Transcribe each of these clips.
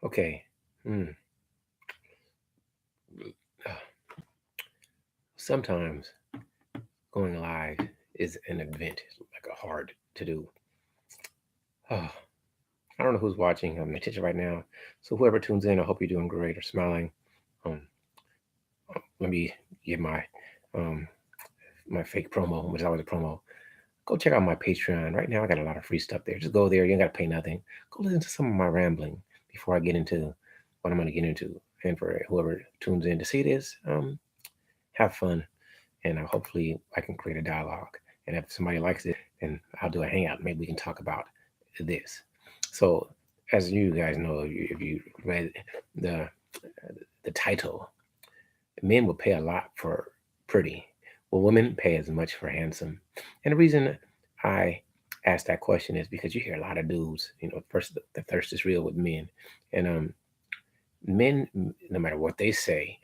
Okay. Mm. uh, Sometimes going live is an event, like a hard to do. Oh, I don't know who's watching. I'm attention right now. So whoever tunes in, I hope you're doing great or smiling. Um, Let me give um my fake promo, which is always a promo. Go check out my Patreon. Right now, I got a lot of free stuff there. Just go there. You ain't got to pay nothing. Go listen to some of my rambling before I get into what I'm going to get into. And for whoever tunes in to see this, have fun. And hopefully, I can create a dialogue. And if somebody likes it, then I'll do a hangout. Maybe we can talk about this. So, as you guys know, if you read the the title, men will pay a lot for pretty. Well, women pay as much for handsome. And the reason I ask that question is because you hear a lot of dudes, first the thirst is real with men. And men, no matter what they say,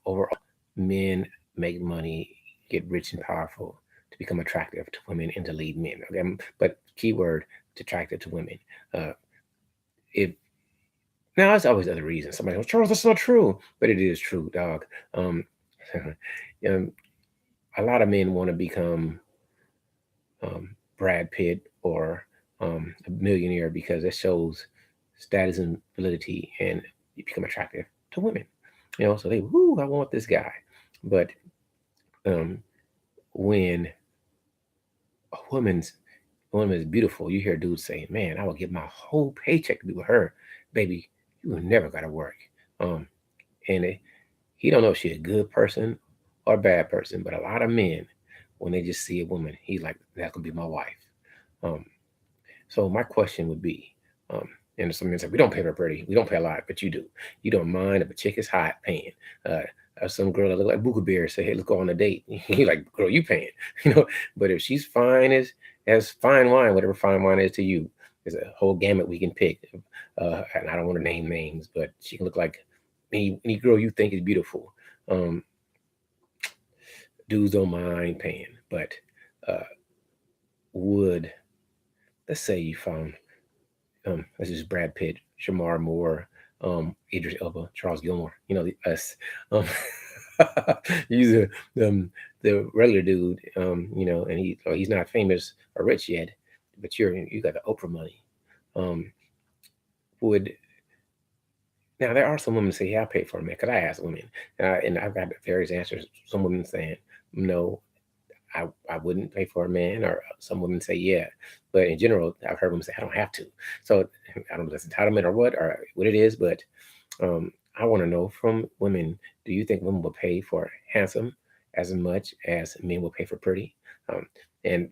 overall, men make money, get rich and powerful to become attractive to women and to lead men. Okay? But keyword, attracted to women. Uh, if Now, there's always other reasons. Somebody goes, Charles, that's not true. But it is true, dog. Um, um, a lot of men want to become Brad Pitt or a millionaire because it shows status and validity, and you become attractive to women. So they, whoo, I want this guy. But um, when a woman is beautiful, you hear dudes say, "Man, I would give my whole paycheck to be with her, baby. You never gotta work." Um, and he don't know if she's a good person or a bad person, but a lot of men, when they just see a woman, he's like, "That could be my wife." Um, So my question would be, um, and some men say we don't pay for pretty, we don't pay a lot, but you do. You don't mind if a chick is hot paying. Uh, some girl that look like Booker Bear say, "Hey, let's go on a date." You like, girl, you paying, you know. But if she's fine as fine wine, whatever fine wine is to you, there's a whole gamut we can pick. And I don't want to name names, but she can look like any girl you think is beautiful. Um, Dudes don't mind paying, but uh, would let's say you found this is Brad Pitt, Shamar Moore, Idris Elba, Charles Gilmore. Us. Um, he's the regular dude. And he's not famous or rich yet, but you got the Oprah money. Um, would Now there are some women say, "Yeah, I pay for a man," because I ask women, and I've got various answers. Some women saying, "No, I wouldn't pay for a man," or some women say, yeah. But in general, I've heard women say, I don't have to. So I don't know if that's entitlement or what it is, but um, I want to know from women, do you think women will pay for handsome as much as men will pay for pretty? And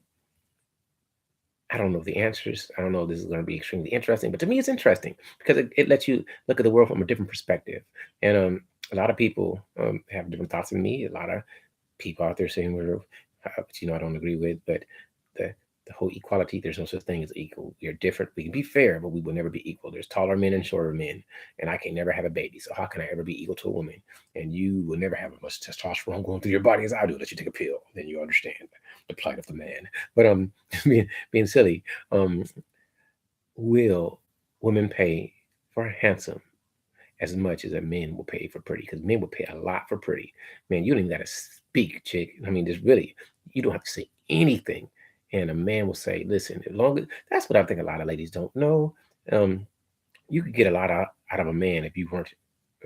I don't know the answers. I don't know if this is going to be extremely interesting, but to me, it's interesting because it lets you look at the world from a different perspective. And a lot of people have different thoughts than me. A lot of people out there saying which I don't agree with, but the the whole equality, there's no such thing as equal. We're different. We can be fair, but we will never be equal. There's taller men and shorter men, and I can never have a baby. So how can I ever be equal to a woman? And you will never have as much testosterone going through your body as I do. Unless you take a pill, then you understand the plight of the man. But being silly, will women pay for handsome as much as a men will pay for pretty? Because men will pay a lot for pretty. Man, you don't even got to speak, chick. I mean, there's really, you don't have to say anything. And a man will say, listen, as long as that's what I think a lot of ladies don't know. Um, you could get a lot out of a man if you weren't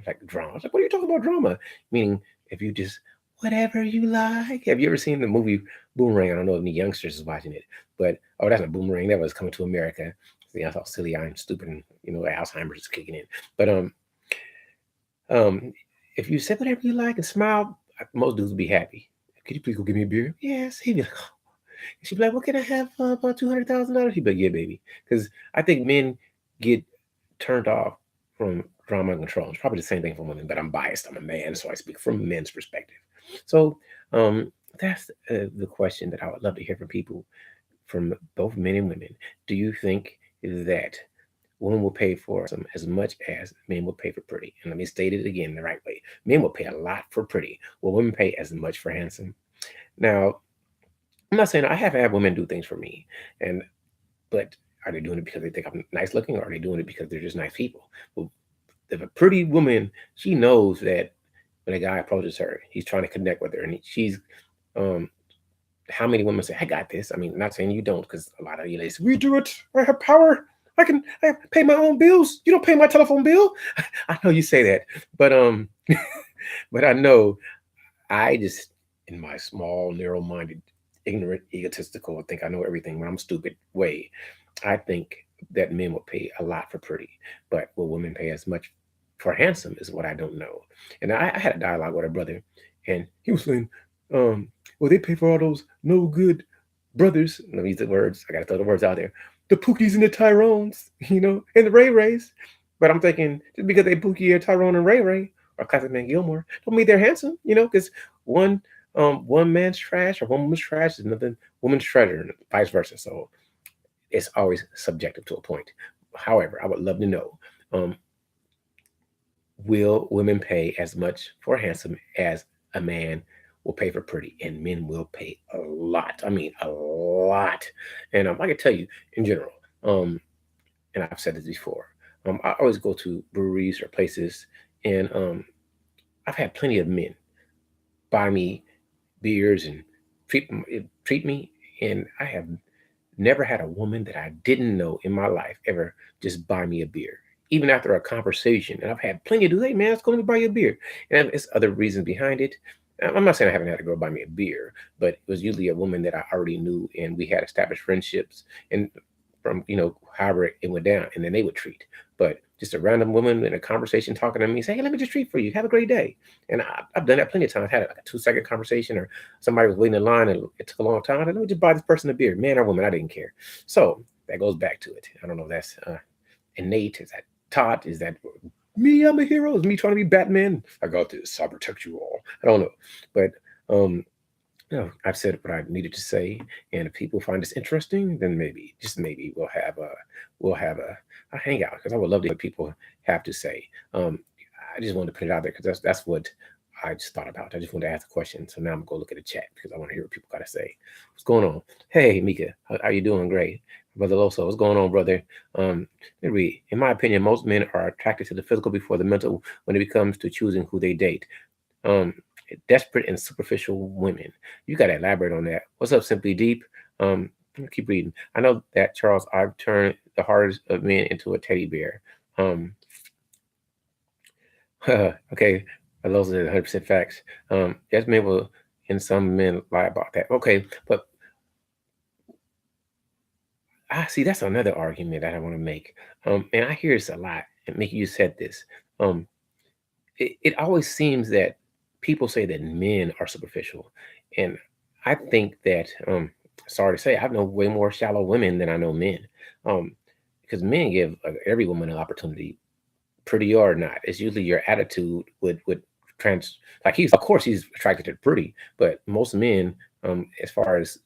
like drama. I was like, what are you talking about drama? Meaning, if you just whatever you like. Have you ever seen the movie Boomerang? I don't know if any youngsters is watching it, but oh, that's not Boomerang. That was Coming to America. See, I thought silly, I'm stupid, and Alzheimer's is kicking in. But um, if you say whatever you like and smile, most dudes will be happy. Could you please go give me a beer? Yes. He'd be like, oh. She'd be like, what can I have about $200,000? He'd be like, yeah, baby. Because I think men get turned off from drama and control. It's probably the same thing for women, but I'm biased. I'm a man, so I speak from men's perspective. So um, that's the question that I would love to hear from people, from both men and women. Do you think that women will pay for some as much as men will pay for pretty? And let me state it again the right way. Men will pay a lot for pretty. Will women pay as much for handsome? Now, I'm not saying I have had women do things for me, and but are they doing it because they think I'm nice looking, or are they doing it because they're just nice people? Well, if a pretty woman, she knows that when a guy approaches her, he's trying to connect with her, and she's um how many women say, "I got this"? I mean, not saying you don't, because a lot of you ladies, we do it. I have power. I pay my own bills. You don't pay my telephone bill. I know you say that, but but I know I just, in my small, narrow-minded, ignorant, egotistical, I think I know everything when I'm stupid way, I think that men will pay a lot for pretty, but will women pay as much for handsome is what I don't know. And I had a dialogue with a brother, and he was saying, well, they pay for all those no good brothers. Let me use the words. I got to throw the words out there. The Pookies and the Tyrones, and the Ray Rays. But I'm thinking, just because they Pookie or Tyrone and Ray Ray or Classic Man Gilmore, don't mean they're handsome, because one one man's trash or one woman's trash is another woman's treasure, and vice versa. So it's always subjective to a point. However, I would love to know, um, will women pay as much for handsome as a man will pay for pretty? And men will pay a lot. I mean, a lot. And I can tell you in general, um, and I've said this before, I always go to breweries or places, and I've had plenty of men buy me beers and treat me, and I have never had a woman that I didn't know in my life ever just buy me a beer, even after a conversation. And I've had plenty of do, hey man, let's go, let me buy you a beer. And it's other reasons behind it. I'm not saying I haven't had a girl buy me a beer, but it was usually a woman that I already knew, and we had established friendships. And from however it went down, and then they would treat. But just a random woman in a conversation talking to me, say, "Hey, let me just treat for you. Have a great day." And I've done that plenty of times. Had like a 2-second conversation, or somebody was waiting in line and it took a long time. I said, let me just buy this person a beer, man or woman. I didn't care. So that goes back to it. I don't know if that's innate. Is that taught? Is that me? I'm a hero. Is me trying to be Batman? I got this. I'll protect you all. I don't know, but um, no, I've said what I needed to say, and if people find this interesting, then maybe, just maybe, we'll have a hangout, because I would love to hear what people have to say. Um, I just wanted to put it out there because that's what I just thought about. I just wanted to ask a question, so now I'm gonna go look at the chat because I want to hear what people got to say. What's going on? Hey, Mika, how you doing? Great, brother Loso. What's going on, brother? Let me read. In my opinion, most men are attracted to the physical before the mental when it comes to choosing who they date. Um, Desperate and superficial women. You got to elaborate on that. What's up, Simply Deep? Keep reading. I know that, Charles. I've turned the hardest of men into a teddy bear. Um, okay, those are 100% facts. Yes, men will, and some men lie about that. Okay, but I see that's another argument that I want to make. And I hear this a lot. And Mickey, you said this. Um, it always seems that people say that men are superficial, and I think that sorry to say, I know way more shallow women than I know men, um, because men give every woman an opportunity, pretty or not. It's usually your attitude would trans, like, he's, of course he's attracted to pretty, but most men, as far as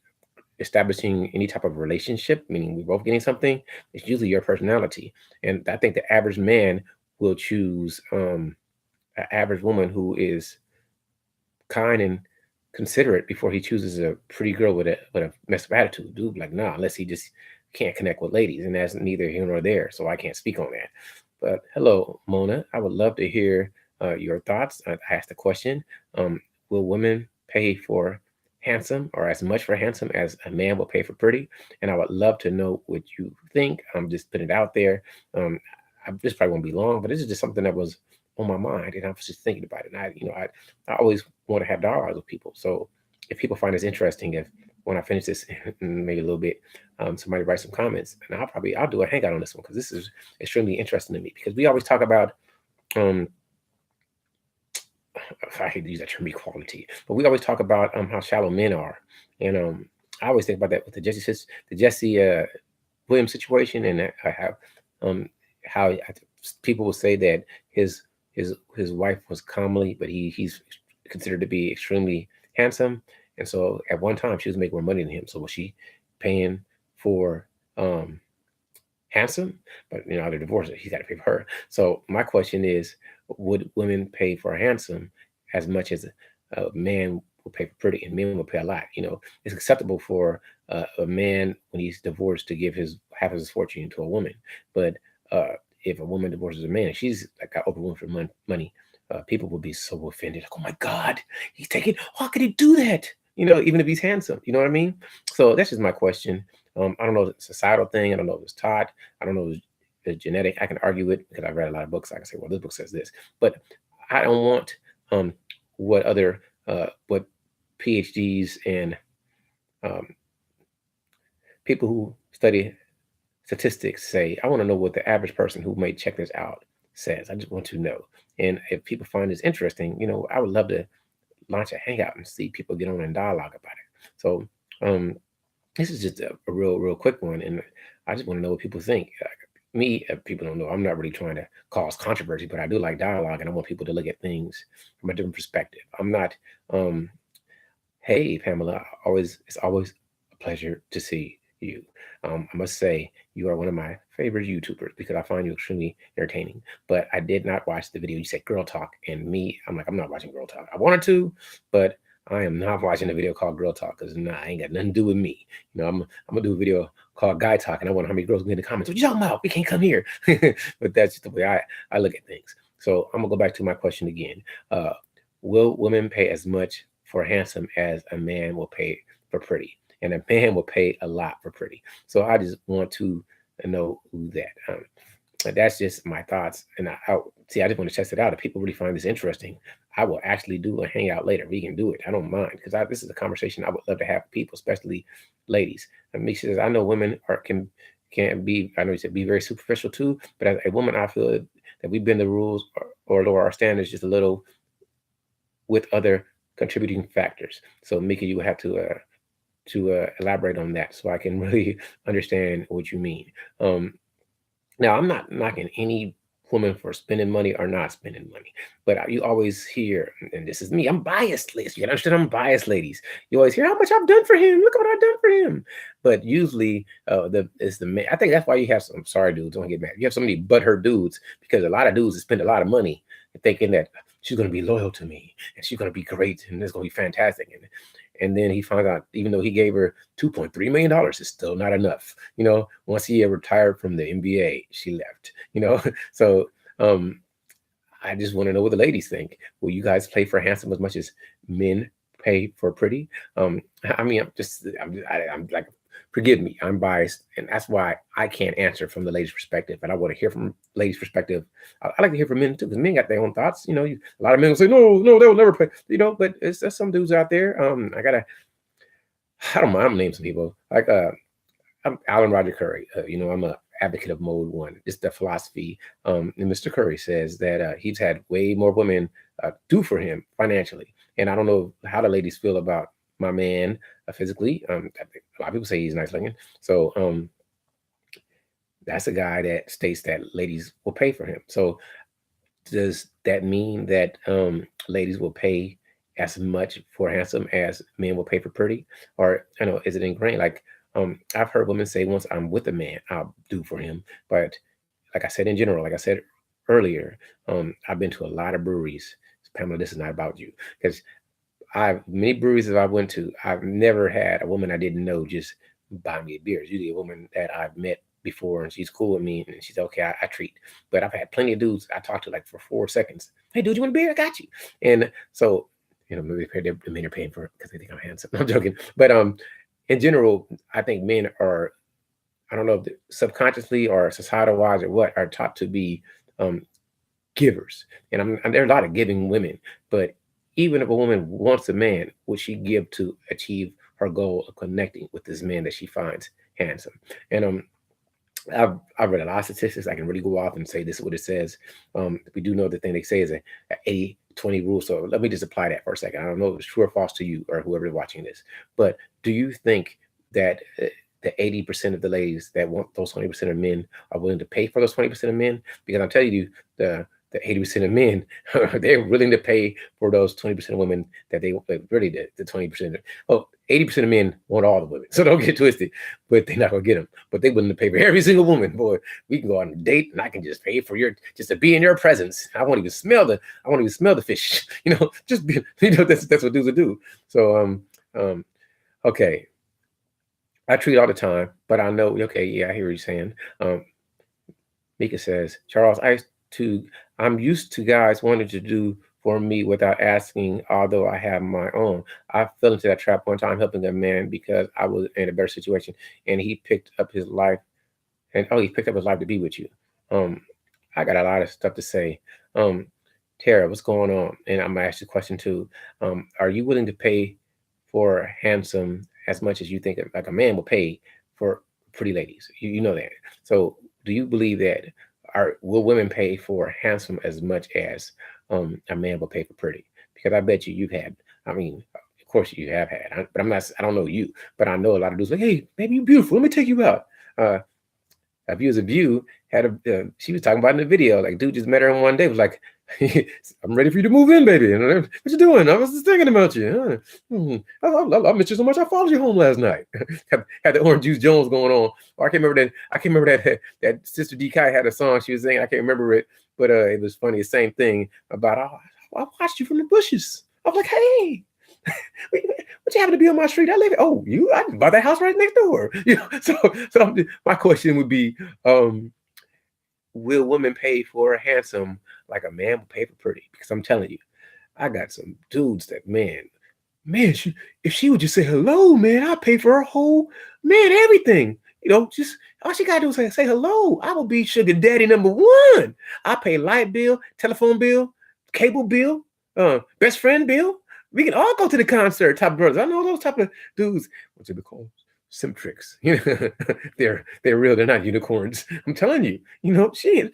establishing any type of relationship, meaning we're both getting something, it's usually your personality. And I think the average man will choose an average woman who is kind and considerate before he chooses a pretty girl with a messed up attitude. Dude, like, nah, unless he just can't connect with ladies, and that's neither here nor there. So I can't speak on that. But hello, Mona. I would love to hear your thoughts. I asked the question: will women pay for handsome, or as much for handsome as a man will pay for pretty? And I would love to know what you think. I'm just putting it out there. Um, this probably won't be long, but this is just something that was on my mind, and I was just thinking about it. And I always want to have dialogue with people. So if people find this interesting, if when I finish this maybe a little bit, somebody write some comments, and I'll do a hangout on this one, because this is extremely interesting to me. Because we always talk about um, I hate to use that term equality, but we always talk about how shallow men are, and I always think about that with the Jesse Williams situation, and I have how people will say that his wife was comely, but he's considered to be extremely handsome, and so at one time she was making more money than him. So was she paying for handsome? But they're divorced. He's got to pay for her. So my question is, would women pay for handsome as much as a man will pay for pretty? And men will pay a lot. It's acceptable for a man when he's divorced to give his half of his fortune to a woman, but if a woman divorces a man, she's like got open woman for money, people will be so offended. Like, oh my God, he's taking. How could he do that? Even if he's handsome. You know what I mean? So that's just my question. I don't know if it's a societal thing. I don't know if it's taught. I don't know if it's genetic. I can argue it because I've read a lot of books. I can say, well, this book says this, but I don't want what other what PhDs and um, people who study statistics say. I want to know what the average person who may check this out says. I just want to know. And if people find this interesting, I would love to launch a hangout and see people get on and dialogue about it. So this is just a real quick one, and I just want to know what people think. People don't know. I'm not really trying to cause controversy, but I do like dialogue, and I want people to look at things from a different perspective. I'm not. Hey, Pamela, it's always a pleasure to see you. I must say you are one of my favorite YouTubers because I find you extremely entertaining. But I did not watch the video. You said Girl Talk, and I'm like, I'm not watching Girl Talk. I wanted to, but I am not watching a video called Girl Talk because I ain't got nothing to do with me. I'm gonna do a video called Guy Talk, and I wonder how many girls will be in the comments. What you talking about? We can't come here. But that's just the way I look at things. So I'm gonna go back to my question again. Will women pay as much for handsome as a man will pay for pretty? And a man will pay a lot for pretty. So I just want to know who that. That's just my thoughts. And I just want to test it out. If people really find this interesting, I will actually do a hangout later. We can do it. I don't mind because this is a conversation I would love to have with people, especially ladies. And me says, I know women can be. I know you said be very superficial too, but as a woman, I feel that we bend the rules or lower our standards just a little with other contributing factors. So Mika, you have to elaborate on that so I can really understand what you mean. Now, I'm not knocking any woman for spending money or not spending money, but you always hear, and this is me, I'm biased, ladies. You gotta understand I'm biased, ladies. You always hear how much I've done for him. Look at what I've done for him. But usually, it's the man. I think that's why you have some. Sorry, dudes, don't get mad. You have so many butthurt dudes because a lot of dudes spend a lot of money thinking that she's gonna be loyal to me and she's gonna be great and it's gonna be fantastic. And then he finds out, even though he gave her $2.3 million, it's still not enough. Once he retired from the NBA, she left. So I just want to know what the ladies think. Will you guys pay for handsome as much as men pay for pretty? I mean, I'm like, forgive me, I'm biased, and that's why I can't answer from the ladies' perspective. And I want to hear from ladies' perspective. I like to hear from men too, because men got their own thoughts. A lot of men will say, no, they will never pay. But there's some dudes out there. I don't mind. I'm gonna name some people like I'm Alan Roger Curry. I'm a advocate of mode one. It's the philosophy. And Mr. Curry says that he's had way more women do for him financially. And I don't know how the ladies feel about my man physically. I think a lot of people say he's nice looking. So that's a guy that states that ladies will pay for him. So does that mean that ladies will pay as much for handsome as men will pay for pretty? Or is it ingrained? Like I've heard women say, once I'm with a man, I'll do for him. But like I said, in general, like I said earlier, I've been to a lot of breweries. Pamela, this is not about you, because many breweries that I went to, I've never had a woman I didn't know just buy me a beer. It's usually a woman that I've met before and she's cool with me and she's okay, I treat. But I've had plenty of dudes I talked to like for 4 seconds. Hey, dude, you want a beer? I got you. And so, maybe the men are paying for it because they think I'm handsome. I'm joking. But in general, I think men are, I don't know if subconsciously or societal wise or what, are taught to be givers. And there are a lot of giving women, but even if a woman wants a man, would she give to achieve her goal of connecting with this man that she finds handsome? And I've read a lot of statistics. I can really go off and say this is what it says. We do know the thing they say is a 80-20 rule. So let me just apply that for a second. I don't know if it's true or false to you or whoever's watching this, but do you think that the 80% of the ladies that want those 20% of men are willing to pay for those 20% of men? Because I'm telling you, the 80% of men, they're willing to pay for those 20% of women that they really the 20%. Well, 80% of men want all the women, so don't get twisted, but they're not gonna get them. But they're willing to pay for every single woman. Boy, we can go on a date and I can just pay for just to be in your presence. I won't even smell the fish. Just be, that's what dudes will do. So okay. I treat all the time, but I know, okay, yeah, I hear what you're saying. Mika says, Charles, I'm used to guys wanting to do for me without asking, although I have my own. I fell into that trap one time helping a man because I was in a better situation and he picked up his life he picked up his life to be with you. Um, I got a lot of stuff to say. Um, Tara, what's going on? And I'm gonna ask you a question too. Are you willing to pay for handsome as much as you think like a man will pay for pretty ladies? You know that. So do you believe that will women pay for handsome as much as a man will pay for pretty? Because I bet you've had. I mean, of course you have had. But I'm not. I don't know you, but I know a lot of dudes like, hey, baby, you're beautiful. Let me take you out. A View is a View had she was talking about in the video, like dude just met her in one day, was like, I'm ready for you to move in, baby. And what you doing? I was just thinking about you. I missed you so much. I followed you home last night. had the Orange Juice Jones going on. Or I can't remember that. I can't remember that Sister D Kai had a song she was singing. I can't remember it, but it was funny. The same thing about I watched you from the bushes. I was like, hey, what you happen to be on my street? I live. Oh, I bought that house right next door. So my question would be, will women pay for a handsome like a man will pay for pretty? Because I'm telling you, I got some dudes that man, if she would just say hello, man, I'd pay for her whole everything. Just all she gotta do is say hello. I will be sugar daddy number one. I pay light bill, telephone bill, cable bill, best friend bill. We can all go to the concert type of brothers. I know those type of dudes. What's it called? Simtricks. They're real. They're not unicorns. I'm telling you. She and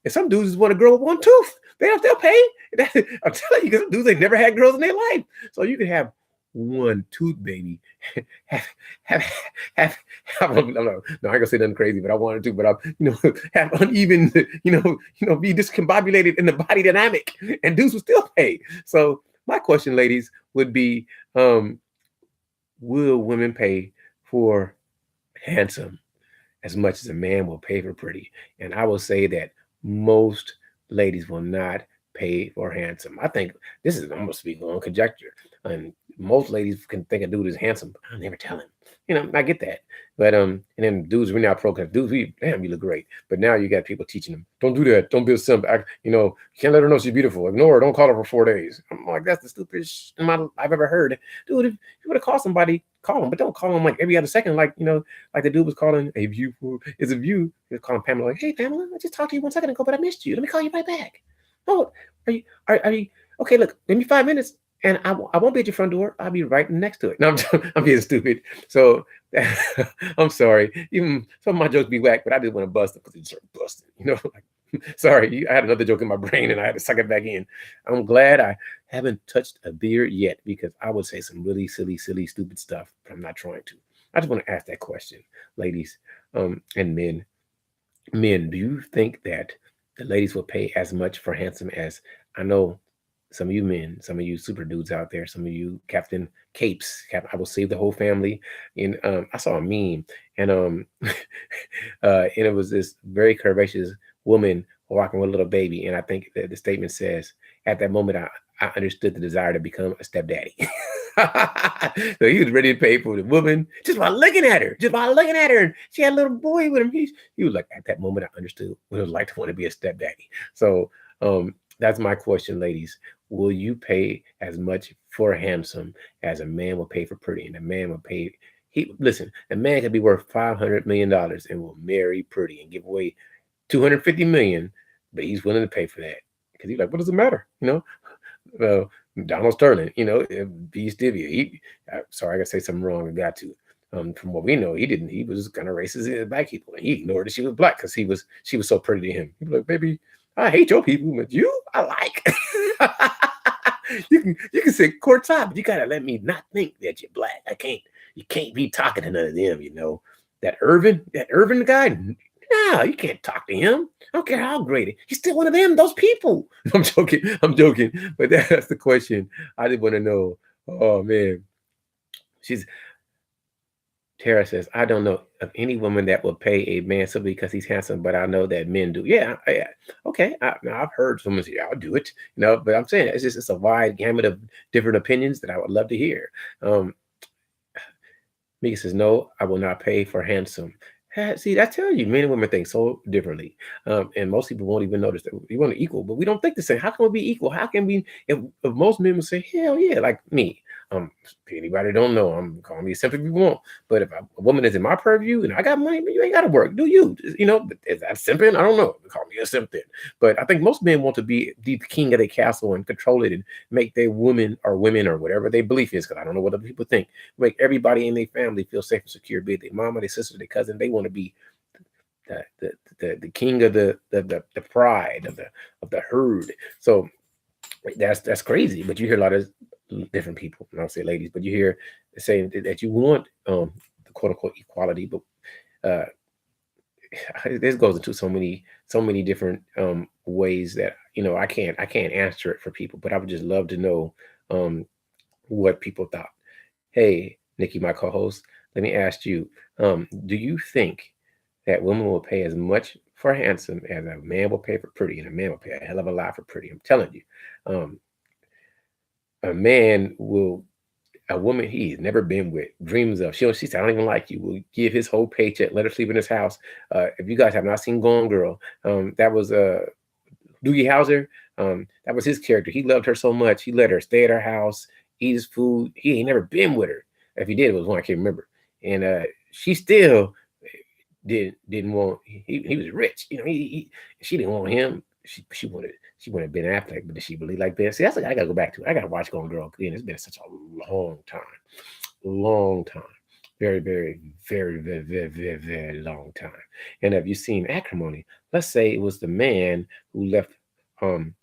some dudes want to grow up one tooth. They'll pay. I'm telling you, because dudes they never had girls in their life. So you can have one tooth, baby. have no, I ain't gonna say nothing crazy, but I wanted to. But have uneven, be discombobulated in the body dynamic, and dudes will still pay. So my question, ladies, would be, will women pay for handsome as much as a man will pay for pretty? And I will say that most ladies will not pay for handsome. I think this is almost speaking on conjecture. And most ladies can think a dude is handsome, but I'll never tell him. I get that. But and then dudes, we're not pro because dudes, you look great. But now you got people teaching them, don't do that, don't be a simp. You can't let her know she's beautiful. Ignore her, don't call her for 4 days. I'm like, that's the stupidest I've ever heard. Dude, if you want to call somebody, call them, but don't call them like every other second, like like the dude was calling a view for is a view. He was calling Pamela like, hey Pamela, I just talked to you 1 second ago, but I missed you. Let me call you right back. Oh, are you okay? Look, give me 5 minutes. And I won't be at your front door. I'll be right next to it. No, I'm being stupid. So I'm sorry. Even some of my jokes be whack, but I just want to bust them because they start busting. Sorry, I had another joke in my brain and I had to suck it back in. I'm glad I haven't touched a beard yet because I would say some really silly, stupid stuff, but I'm not trying to. I just want to ask that question, ladies and men. Men, do you think that the ladies will pay as much for handsome as I know? Some of you men, some of you super dudes out there, some of you Captain Capes, I will save the whole family. And I saw a meme, and and it was this very curvaceous woman walking with a little baby, and I think that the statement says, "At that moment, I understood the desire to become a stepdaddy." So he was ready to pay for the woman just by looking at her, And she had a little boy with him. He was like, at that moment, I understood what it was like to want to be a stepdaddy. So that's my question, ladies. Will you pay as much for handsome as a man will pay for pretty? And a man will pay. A man could be worth $500 million and will marry pretty and give away 250 million, but he's willing to pay for that because he's like, what does it matter? Donald Sterling, B. Stevia. Sorry, I gotta say something wrong. I got to. From what we know, he didn't. He was kind of racist against black people, and he ignored that she was black because she was so pretty to him. He was like, baby, I hate your people, but you, I like. You can say courtside, but you gotta let me not think that you're black. You can't be talking to none of them. That Irvin guy. No, you can't talk to him. I don't care how great he's still one of them. Those people. I'm joking. But that's the question. I just want to know. Oh man, Tara says, I don't know of any woman that will pay a man simply because he's handsome, but I know that men do. Yeah, okay. Now I've heard someone say, I'll do it, but I'm saying it's a wide gamut of different opinions that I would love to hear. Mika says, no, I will not pay for handsome See, I tell you, men and women think so differently, and most people won't even notice that we want to equal, but we don't think the same. How can we be equal? How can we? If most men would say, "Hell yeah," like me. Um, Anybody don't know, I'm calling me simple if you want, but if a woman is in my purview and I got money, you ain't got to work, do you? You know, is that simping? I don't know. Call me a simping, but I think most men want to be the king of their castle and control it and make their women or whatever their belief is. Because I don't know what other people think, make everybody in their family feel safe and secure, be it their mama, their sister, their cousin. They want to be the the king of the pride of the herd. So that's crazy. But you hear a lot of different people, and I'll say ladies, but you hear saying that you want the quote unquote equality, but uh this goes into so many different ways that I can't answer it for people, but I would just love to know um what people thought. Hey, Nikki, my co-host, let me ask you, do you think that women will pay as much for handsome as a man will pay for pretty, and a man will pay a hell of a lot for pretty? I'm telling you, um, a man will, a woman he's never been with, dreams of, she said, I don't even like you, will give his whole paycheck, let her sleep in his house. If you guys have not seen Gone Girl, that was Doogie Howser. That was his character. He loved her so much. He let her stay at her house, eat his food. He ain't never been with her. If he did, it was one I can't remember. And she still didn't want. He was rich. She didn't want him. She wanted Ben Affleck, but did she really like Ben? See, that's what I gotta go back to. I gotta watch Gone Girl again. It's been such a long time, very, very, very, very, very, very, very long time. And have you seen Acrimony? Let's say it was the man who left um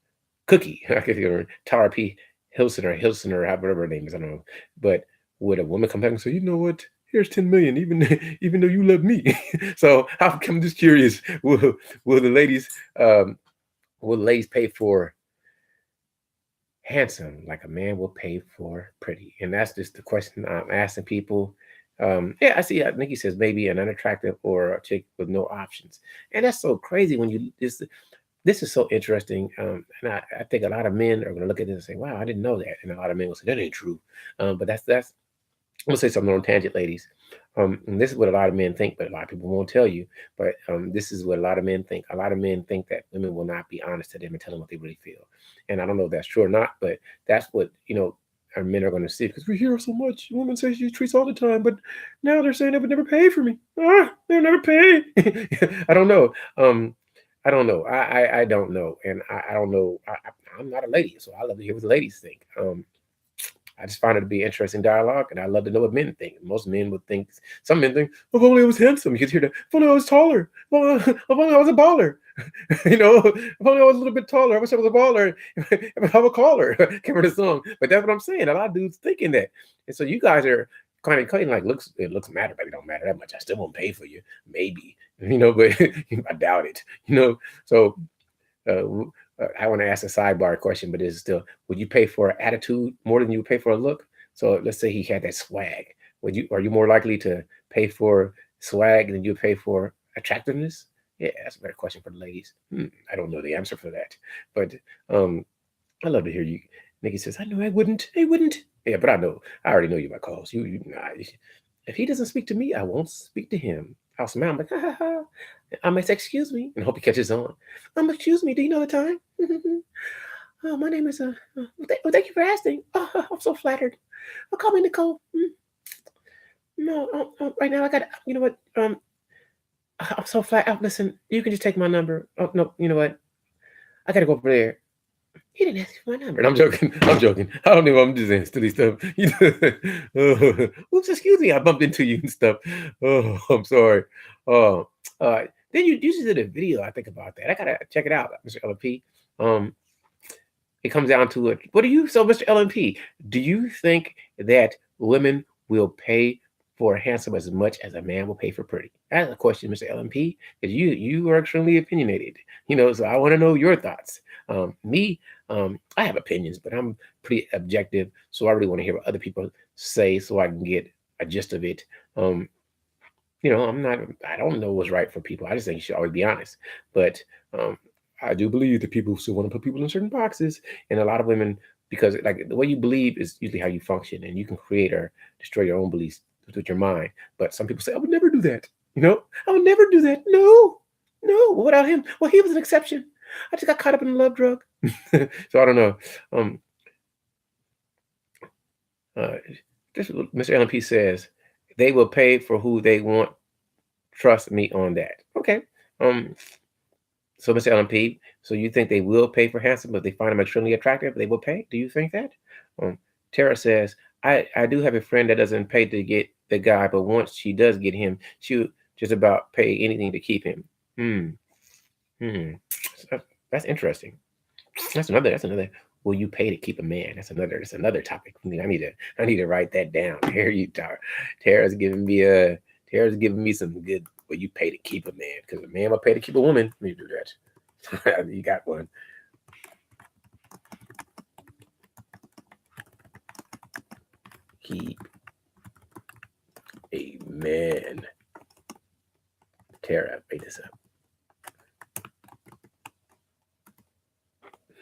Cookie, I could hear Tara P. Hilson or whatever her name is, I don't know. But would a woman come back and say, you know what? Here's 10 million, even though you love me. So I'm just curious, will the um ladies pay for handsome like a man will pay for pretty? And that's just the question I'm asking people. Yeah, I see. Nikki says maybe an unattractive or a chick with no options, and that's so crazy when you this is so interesting. And I think a lot of men are going to look at this and say, "Wow, I didn't know that," and a lot of men will say that ain't true. But that's I'm gonna say something on tangent, ladies. And this is what a lot of men think, but a lot of people won't tell you. But this is what a lot of men think. A lot of men think that women will not be honest to them and tell them what they really feel. And I don't know if that's true or not, but that's what our men are going to see because we hear so much. Women say she treats all the time, but now they're saying they would never pay for me. They'll never pay. I don't know. I don't know. I don't know, and I don't know. I'm not a lady, so I love to hear what the ladies think. I just find it to be interesting dialogue, and I love to know what men think. Most men would think, some men think, if only I was handsome. You could hear that, if only I was taller. If only I was a baller. If only I was a little bit taller. I wish I was a baller. If I was a caller. Can't remember the song. But that's what I'm saying. A lot of dudes thinking that. And so you guys are kind of cutting like, it looks matter, but it don't matter that much. I still won't pay for you. Maybe. But I doubt it. So I want to ask a sidebar question, but it's still, would you pay for attitude more than you would pay for a look? So let's say he had that swag. Are you more likely to pay for swag than you pay for attractiveness? Yeah, that's a better question for the ladies. I don't know the answer for that, but I love to hear you. Nikki says, I know I wouldn't. I wouldn't. Yeah, but I know. I already know you, my calls. Nah, if he doesn't speak to me, I won't speak to him. I'll smile. I'm like, ha ha ha. I might say, excuse me, and hope he catches on. Excuse me, do you know the time? Oh, my name is thank you for asking. Oh, I'm so flattered. Call me Nicole. No, right now I got. You know what? I'm so flat. Listen, you can just take my number. Oh no, you know what? I gotta go over there. He didn't ask for my number. And I'm joking. I'm joking. I don't know. I'm just saying silly stuff. Oops, excuse me. I bumped into you and stuff. Oh, I'm sorry. Oh, then you just did a video. I think about that. I gotta check it out, Mr. LP. Um, it comes down to it. What do you? So, Mr. LMP, do you think that women will pay for handsome as much as a man will pay for pretty? That's a question, Mr. LMP, because you are extremely opinionated. So I want to know your thoughts. Me, I have opinions, but I'm pretty objective, so I really want to hear what other people say, so I can get a gist of it. I'm not. I don't know what's right for people. I just think you should always be honest. But um, I do believe that people still want to put people in certain boxes, and a lot of women, because like the way you believe is usually how you function, and you can create or destroy your own beliefs with your mind. But some people say, I would never do that. I would never do that. No, no. Without him, well, he was an exception. I just got caught up in the love drug. So I don't know. Um, uh, this is what Mr. LMP says. They will pay for who they want. Trust me on that. Okay. Um, so Mr. LMP, so you think they will pay for handsome, but they find him extremely attractive, they will pay? Do you think that? Um, Tara says, I do have a friend that doesn't pay to get the guy, but once she does get him, she'll just about pay anything to keep him. Hmm. Hmm. That's interesting. That's another. Will you pay to keep a man? That's another topic. I need to write that down. Here you Tara. Tara's giving me a Tara's giving me some good. Will you pay to keep a man? Because a man will pay to keep a woman. Let me do that. You got one. Keep a man. Tara, made this up.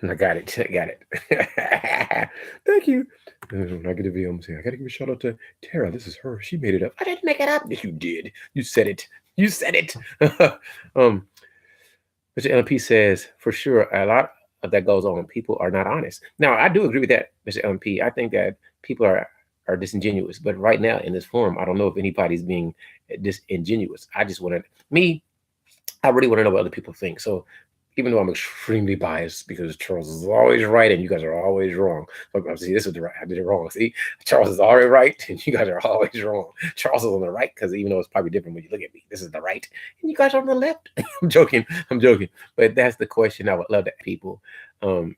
I got it. I got it. Thank you. Negative I'm saying I gotta give a shout out to Tara. This is her. She made it up. I didn't make it up. Yes, you did. You said it. You said it. um, Mr. LMP says for sure a lot of that goes on. People are not honest. Now I do agree with that, Mr. LMP. I think that people are disingenuous. But right now in this forum, I don't know if anybody's being disingenuous. I just want to me. I really want to know what other people think. So even though I'm extremely biased because Charles is always right and you guys are always wrong. So see, this is the right. I did it wrong. See, Charles is already right and you guys are always wrong. Charles is on the right because even though it's probably different when you look at me, this is the right and you guys are on the left. I'm joking. I'm joking. But that's the question I would love to ask people. Um,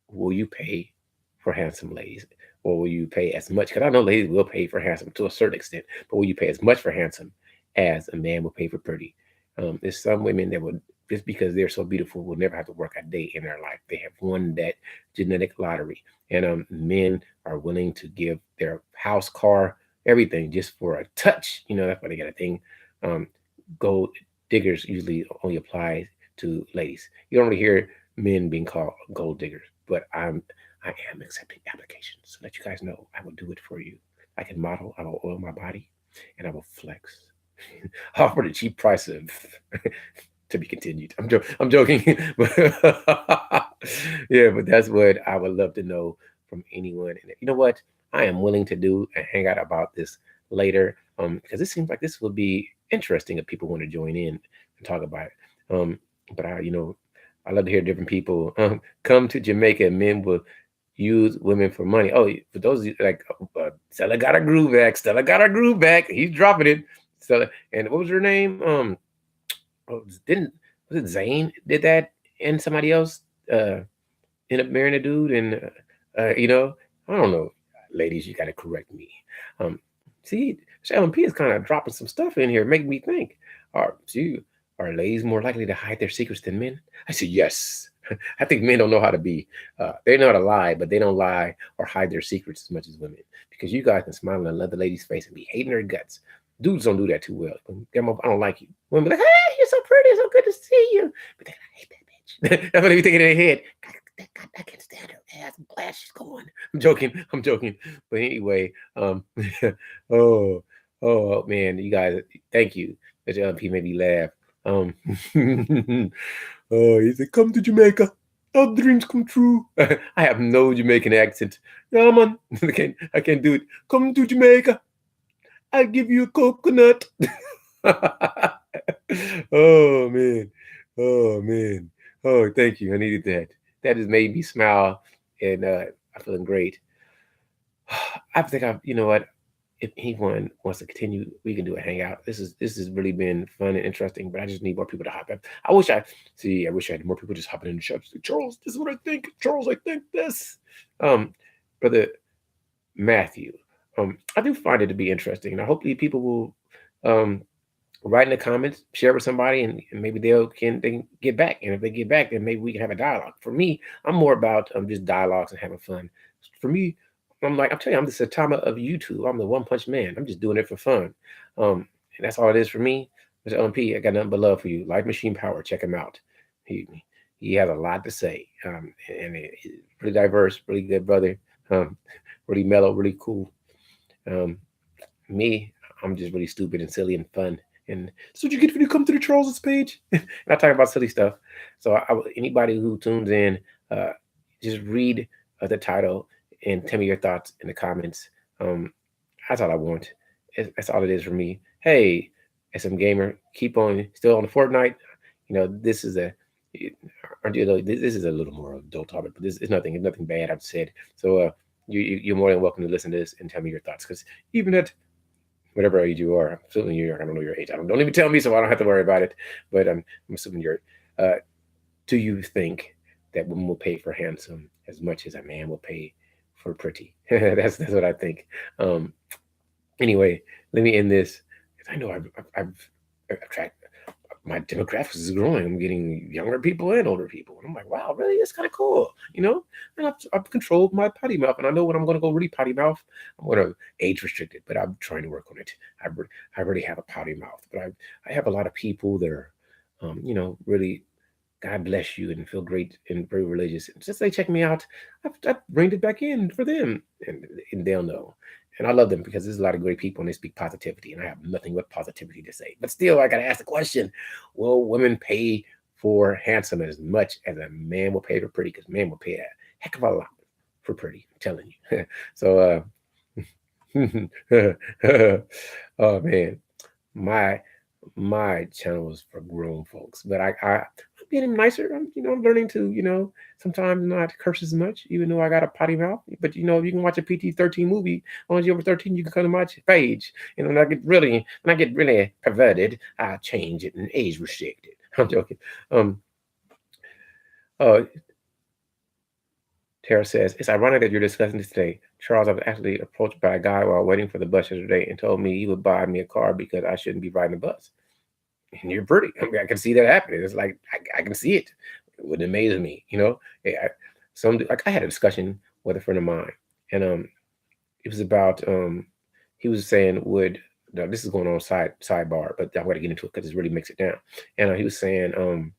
will you pay for handsome ladies? Or will you pay as much? Because I know ladies will pay for handsome to a certain extent, but will you pay as much for handsome as a man will pay for pretty? There's some women that would just because they're so beautiful will never have to work a day in their life. They have won that genetic lottery, and men are willing to give their house, car, everything just for a touch. That's why they got a thing. Um, Gold diggers usually only apply to ladies. You don't really hear men being called gold diggers, but I am accepting applications. So let you guys know I will do it for you. I can model, I will oil my body, and I will flex. Offer the cheap price of to be continued. I'm joking. Yeah, but that's what I would love to know from anyone. And you know what? I am willing to do and hang out about this later. Because it seems like this would be interesting if people want to join in and talk about it. But I love to hear different people. Come to Jamaica, and men will use women for money. Oh, for those of you like Stella got her groove back. Stella got her groove back. He's dropping it. Stella, and what was her name? Didn't was it Zane did that and somebody else end up marrying a dude and I don't know, ladies, you got to correct me. Um, See, LMP is kind of dropping some stuff in here, making me think. Are ladies more likely to hide their secrets than men? I said yes. I think men don't know how to be. They know how to lie, but they don't lie or hide their secrets as much as women. Because you guys can smile on another lady's face and be hating their guts. Dudes don't do that too well. I don't like you. Women be like, hey, you're so pretty, it's so good to see you. But they hate that bitch. That's what they be thinking in their head. I can't stand her ass. I'm glad she's gone. I'm joking. I'm joking. But anyway, oh, oh man, you guys, thank you. Mr. LP made me laugh. Um, oh, he said, "Come to Jamaica, our dreams come true." I have no Jamaican accent. No man, I can't do it. Come to Jamaica, I'll give you a coconut. Oh man, oh man, oh thank you. I needed that. That has made me smile, and I'm feeling great. I think you know what, if anyone wants to continue, we can do a hangout. This has really been fun and interesting, but I just need more people to hop in. I wish I had more people just hopping in the shops. Like, Charles, this is what I think. Charles, I think this. Um, Brother Matthew, I do find it to be interesting, and I hopefully people will write in the comments, share with somebody, and maybe they can get back. And if they get back, then maybe we can have a dialogue. For me, I'm more about just dialogues and having fun. For me, I'm telling you, I'm the Satama of YouTube. I'm the one punch man. I'm just doing it for fun. And that's all it is for me. Mr. LMP, I got nothing but love for you. Life Machine Power, check him out. He has a lot to say. And he's pretty diverse, really good brother. Um, really mellow, really cool. Me, I'm just really stupid and silly and fun. And that's what you get when you come to the Charles's page. And I talk about silly stuff. So anybody who tunes in, uh, just read the title and tell me your thoughts in the comments. Um, that's all I want. That's all it is for me. Hey, SM Gamer, keep on still on the Fortnite. This is aren't you? This is a little more adult topic, but this is nothing. It's nothing bad I've said. So you're more than welcome to listen to this and tell me your thoughts. Because even at whatever age you are, I'm assuming you're. I don't know your age. Don't even tell me, so I don't have to worry about it. But I'm assuming you're. Uh, do you think that women will pay for handsome as much as a man will pay for pretty? That's what I think. Um, Anyway, let me end this. 'Cause I know I've attracted my demographics is growing. I'm getting younger people and older people. And I'm like, wow, really? It's kind of cool, you know? And I've controlled my potty mouth. And I know when I'm going to go really potty mouth, I'm going to age restricted, but I'm trying to work on it. I already have a potty mouth, but I have a lot of people that are, really God bless you and feel great and very religious. And since they check me out, I've reined it back in for them, and they'll know. And I love them because there's a lot of great people and they speak positivity, and I have nothing but positivity to say. But still, I got to ask the question: will women pay for handsome as much as a man will pay for pretty? Because men will pay a heck of a lot for pretty. I'm telling you. So, oh man, my my channel is for grown folks, but I'm getting nicer. I'm learning to sometimes not curse as much, even though I got a potty mouth. But you can watch a PG-13 movie. As long as you're over 13, you can come to my page. When I get really perverted, I change it and age restricted. I'm joking. Um, uh, Tara says, it's ironic that you're discussing this today. Charles, I was actually approached by a guy while waiting for the bus yesterday and told me he would buy me a car because I shouldn't be riding the bus. And you're pretty. I mean, I can see that happening. It's like I can see it. It would amaze me, you know. Like I had a discussion with a friend of mine, and it was about he was saying would now this is going on sidebar, but I'm going to get into it because it really makes it down. And he was saying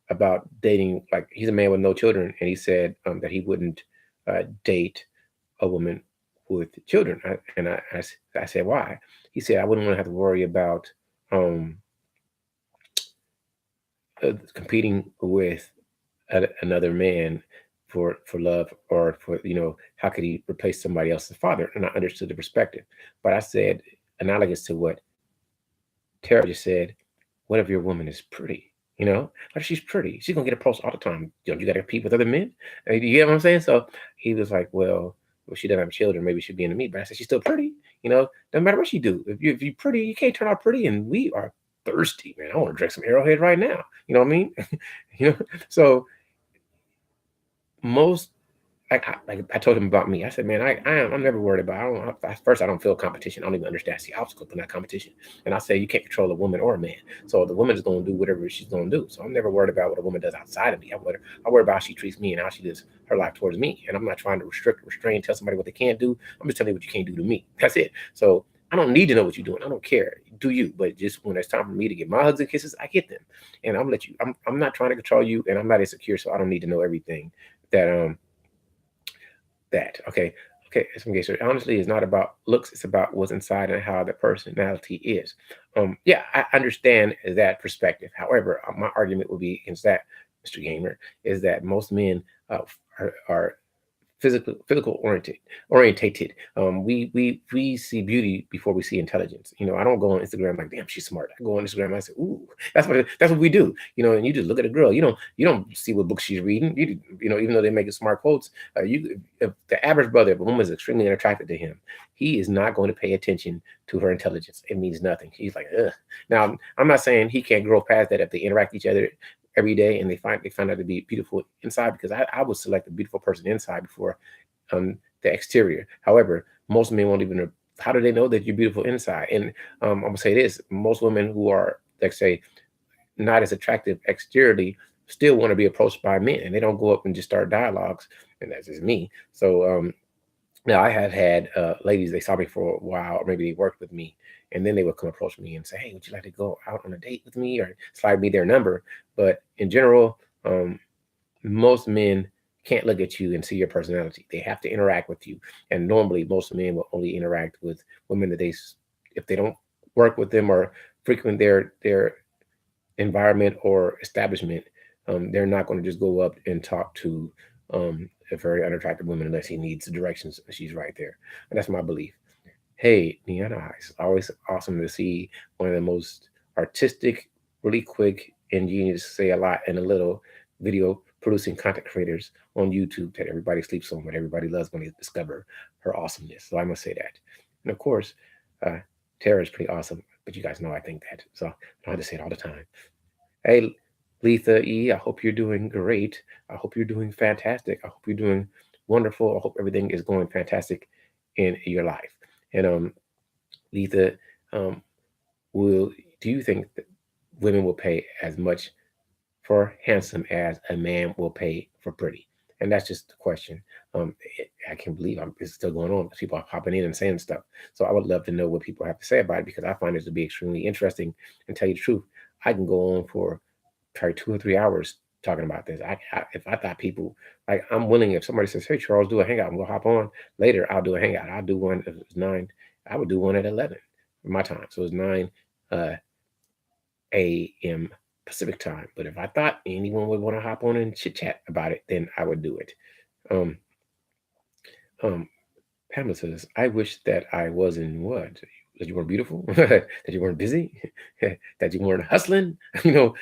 about dating, like he's a man with no children, and he said that he wouldn't date a woman with children. I said why? He said I wouldn't want to have to worry about um competing with another man for love, or for how could he replace somebody else's father? And I understood the perspective, but I said, analogous to what Tara just said, what if your woman is pretty? What if she's pretty? She's gonna get approached all the time. You got to compete with other men. You get what I'm saying? So he was like, well, she doesn't have children. Maybe she'd be into me. But I said, she's still pretty. No matter what she do, if you're pretty, you can't turn out pretty. And we are thirsty, man. I want to drink some Arrowhead right now. You know what I mean? you know. So most like I told him about me. I said, man, I'm never worried about. First, I don't feel competition. I don't even understand the obstacle, but not competition. And I say you can't control a woman or a man. So the woman is going to do whatever she's going to do. So I'm never worried about what a woman does outside of me. I worry about how she treats me and how she does her life towards me. And I'm not trying to restrain, tell somebody what they can't do. I'm just telling you what you can't do to me. That's it. So I don't need to know what you're doing. I don't care. Do you? But just when it's time for me to get my hugs and kisses, I get them. And I'm let you. I'm not trying to control you, and I'm not insecure, so I don't need to know everything that okay, okay, so honestly it's not about looks, it's about what's inside and how the personality is. Yeah, I understand that perspective. However, my argument would be against that, Mr. Gamer, is that most men are physical orientated. We see beauty before we see intelligence. I don't go on Instagram like, damn, she's smart. I go on Instagram and I say, ooh, that's what we do. And you just look at a girl. You don't see what book she's reading. Even though they make smart quotes, if the average brother, if a woman is extremely attracted to him, he is not going to pay attention to her intelligence. It means nothing. He's like, ugh. Now, I'm not saying he can't grow past that if they interact with each other every day and they find out to be beautiful inside, because I would select a beautiful person inside before the exterior. However, most men won't even. How do they know that you're beautiful inside? And I'm gonna say this: most women who are, let's say, not as attractive exteriorly still want to be approached by men, and they don't go up and just start dialogues. And that's just me. So now I have had ladies, they saw me for a while, or maybe they worked with me, and then they would come approach me and say, "Hey, would you like to go out on a date with me?" or slide me their number. But in general, most men can't look at you and see your personality. They have to interact with you, and normally most men will only interact with women that if they don't work with them or frequent their environment or establishment, they're not going to just go up and talk to a very unattractive woman unless he needs directions. She's right there, and that's my belief. Hey, Neon Eyes, always awesome to see one of the most artistic, really quick, ingenious, say a lot in a little video producing content creators on YouTube that everybody sleeps on, but everybody loves when they discover her awesomeness. So I must say that. And of course, uh, Tara is pretty awesome, but you guys know I think that. So I don't have to say it all the time. Hey, Letha E, I hope you're doing great. I hope you're doing fantastic. I hope you're doing wonderful. I hope everything is going fantastic in your life. And Letha, um, will do you think that women will pay as much for handsome as a man will pay for pretty? And that's just the question. I can't believe it's still going on. People are popping in and saying stuff. So I would love to know what people have to say about it because I find it to be extremely interesting. And tell you the truth, I can go on for probably 2 or 3 hours talking about this. If I thought people like I'm willing if somebody says, "Hey Charles, do a hangout," and we'll hop on later. I'll do a hangout. I'll do one if it's 9. I would do one at 11 my time. So it's 9 uh, a.m. Pacific time. But if I thought anyone would want to hop on and chit chat about it, then I would do it. Um, um, Pamela says, "I wish that I was in what? That you weren't beautiful, that you weren't busy, that you weren't hustling. You know,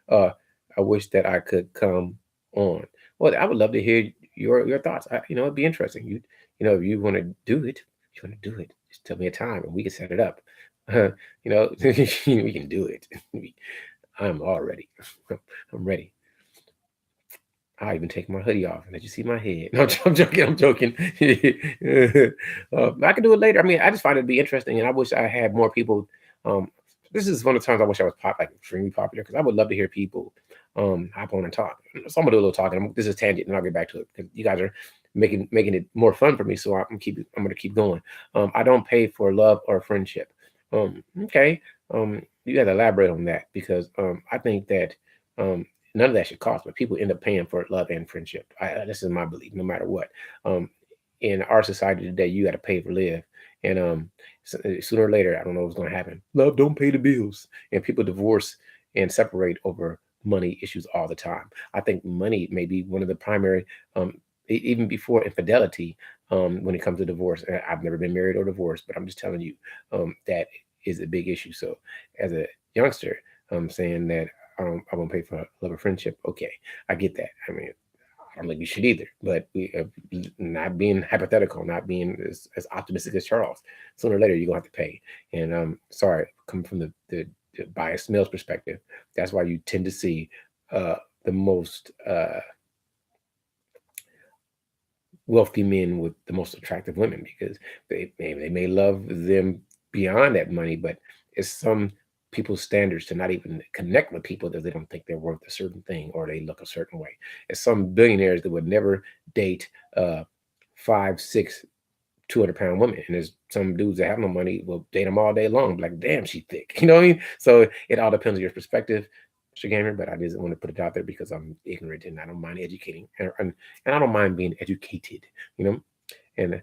uh, I wish that I could come on. Well, I would love to hear your thoughts. It'd be interesting. If you want to do it, you want to do it. Just tell me a time and we can set it up. We can do it. I'm all ready. I'm ready. I even take my hoodie off and let you see my head. No, I'm joking. I'm joking. I can do it later. I mean, I just find it to be interesting, and I wish I had more people. Um, this is one of the times I wish I was like extremely popular because I would love to hear people hop on and talk. So I'm gonna do a little talking. This is tangent, and I'll get back to it because you guys are making it more fun for me. So I'm gonna keep going. I don't pay for love or friendship. Okay. You got to elaborate on that because I think that um, none of that should cost, but people end up paying for love and friendship. This is my belief, no matter what. Um, in our society today, you got to pay for live, and sooner or later, I don't know what's going to happen. Love don't pay the bills, and people divorce and separate over money issues all the time. I think money may be one of the primary, um, even before infidelity, when it comes to divorce. And I've never been married or divorced, but I'm just telling you that is a big issue. So, as a youngster, I'm saying that I won't pay for love or friendship. Okay, I get that. I mean, I don't think you should either. But not being hypothetical, not being as optimistic as Charles. Sooner or later, you're gonna have to pay. And sorry, coming from the biased male's perspective, that's why you tend to see the most wealthy men with the most attractive women because they may love them beyond that money, but it's some people's standards to not even connect with people that they don't think they're worth a certain thing or they look a certain way. It's some billionaires that would never date 5, 6, 200-pound women, and there's some dudes that have no money will date them all day long. Like, damn, she thick. You know what I mean? So it all depends on your perspective, Mr. Gamer. But I just want to put it out there because I'm ignorant and I don't mind educating, and I don't mind being educated. You know, and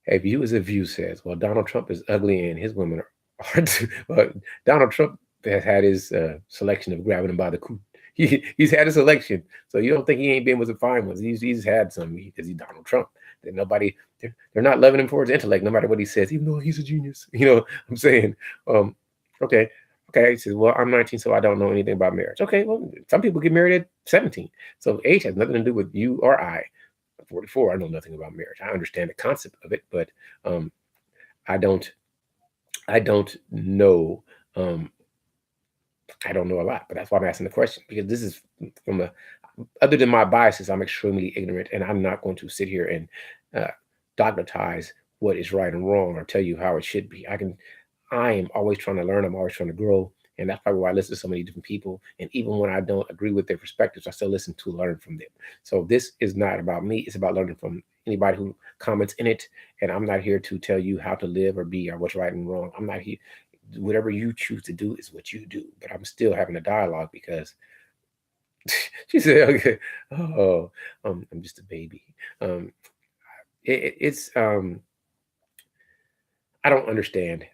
a view is a view says, well, Donald Trump is ugly and his women are too. Well, Donald Trump has had his selection of grabbing him by the coot. He's had a selection. So you don't think he ain't been with some fine ones. He's had some because he's Donald Trump. That nobody, they're not loving him for his intellect, no matter what he says, even though he's a genius. I'm saying, um, okay, okay. He says, well, I'm 19, so I don't know anything about marriage. Okay, well, some people get married at 17. So age has nothing to do with you or I. 44, I know nothing about marriage. I understand the concept of it, but um, I don't I don't know um, I don't know a lot. But that's why I'm asking the question because this is from a other than my biases, I'm extremely ignorant, and I'm not going to sit here and dogmatize what is right and wrong or tell you how it should be. I am always trying to learn. I'm always trying to grow. And that's probably why I listen to so many different people. And even when I don't agree with their perspectives, I still listen to learn from them. So this is not about me. It's about learning from anybody who comments in it. And I'm not here to tell you how to live or be or what's right and wrong. I'm not here. Whatever you choose to do is what you do. But I'm still having a dialogue because she said, okay, oh, I'm just a baby. Um, it's I don't understand.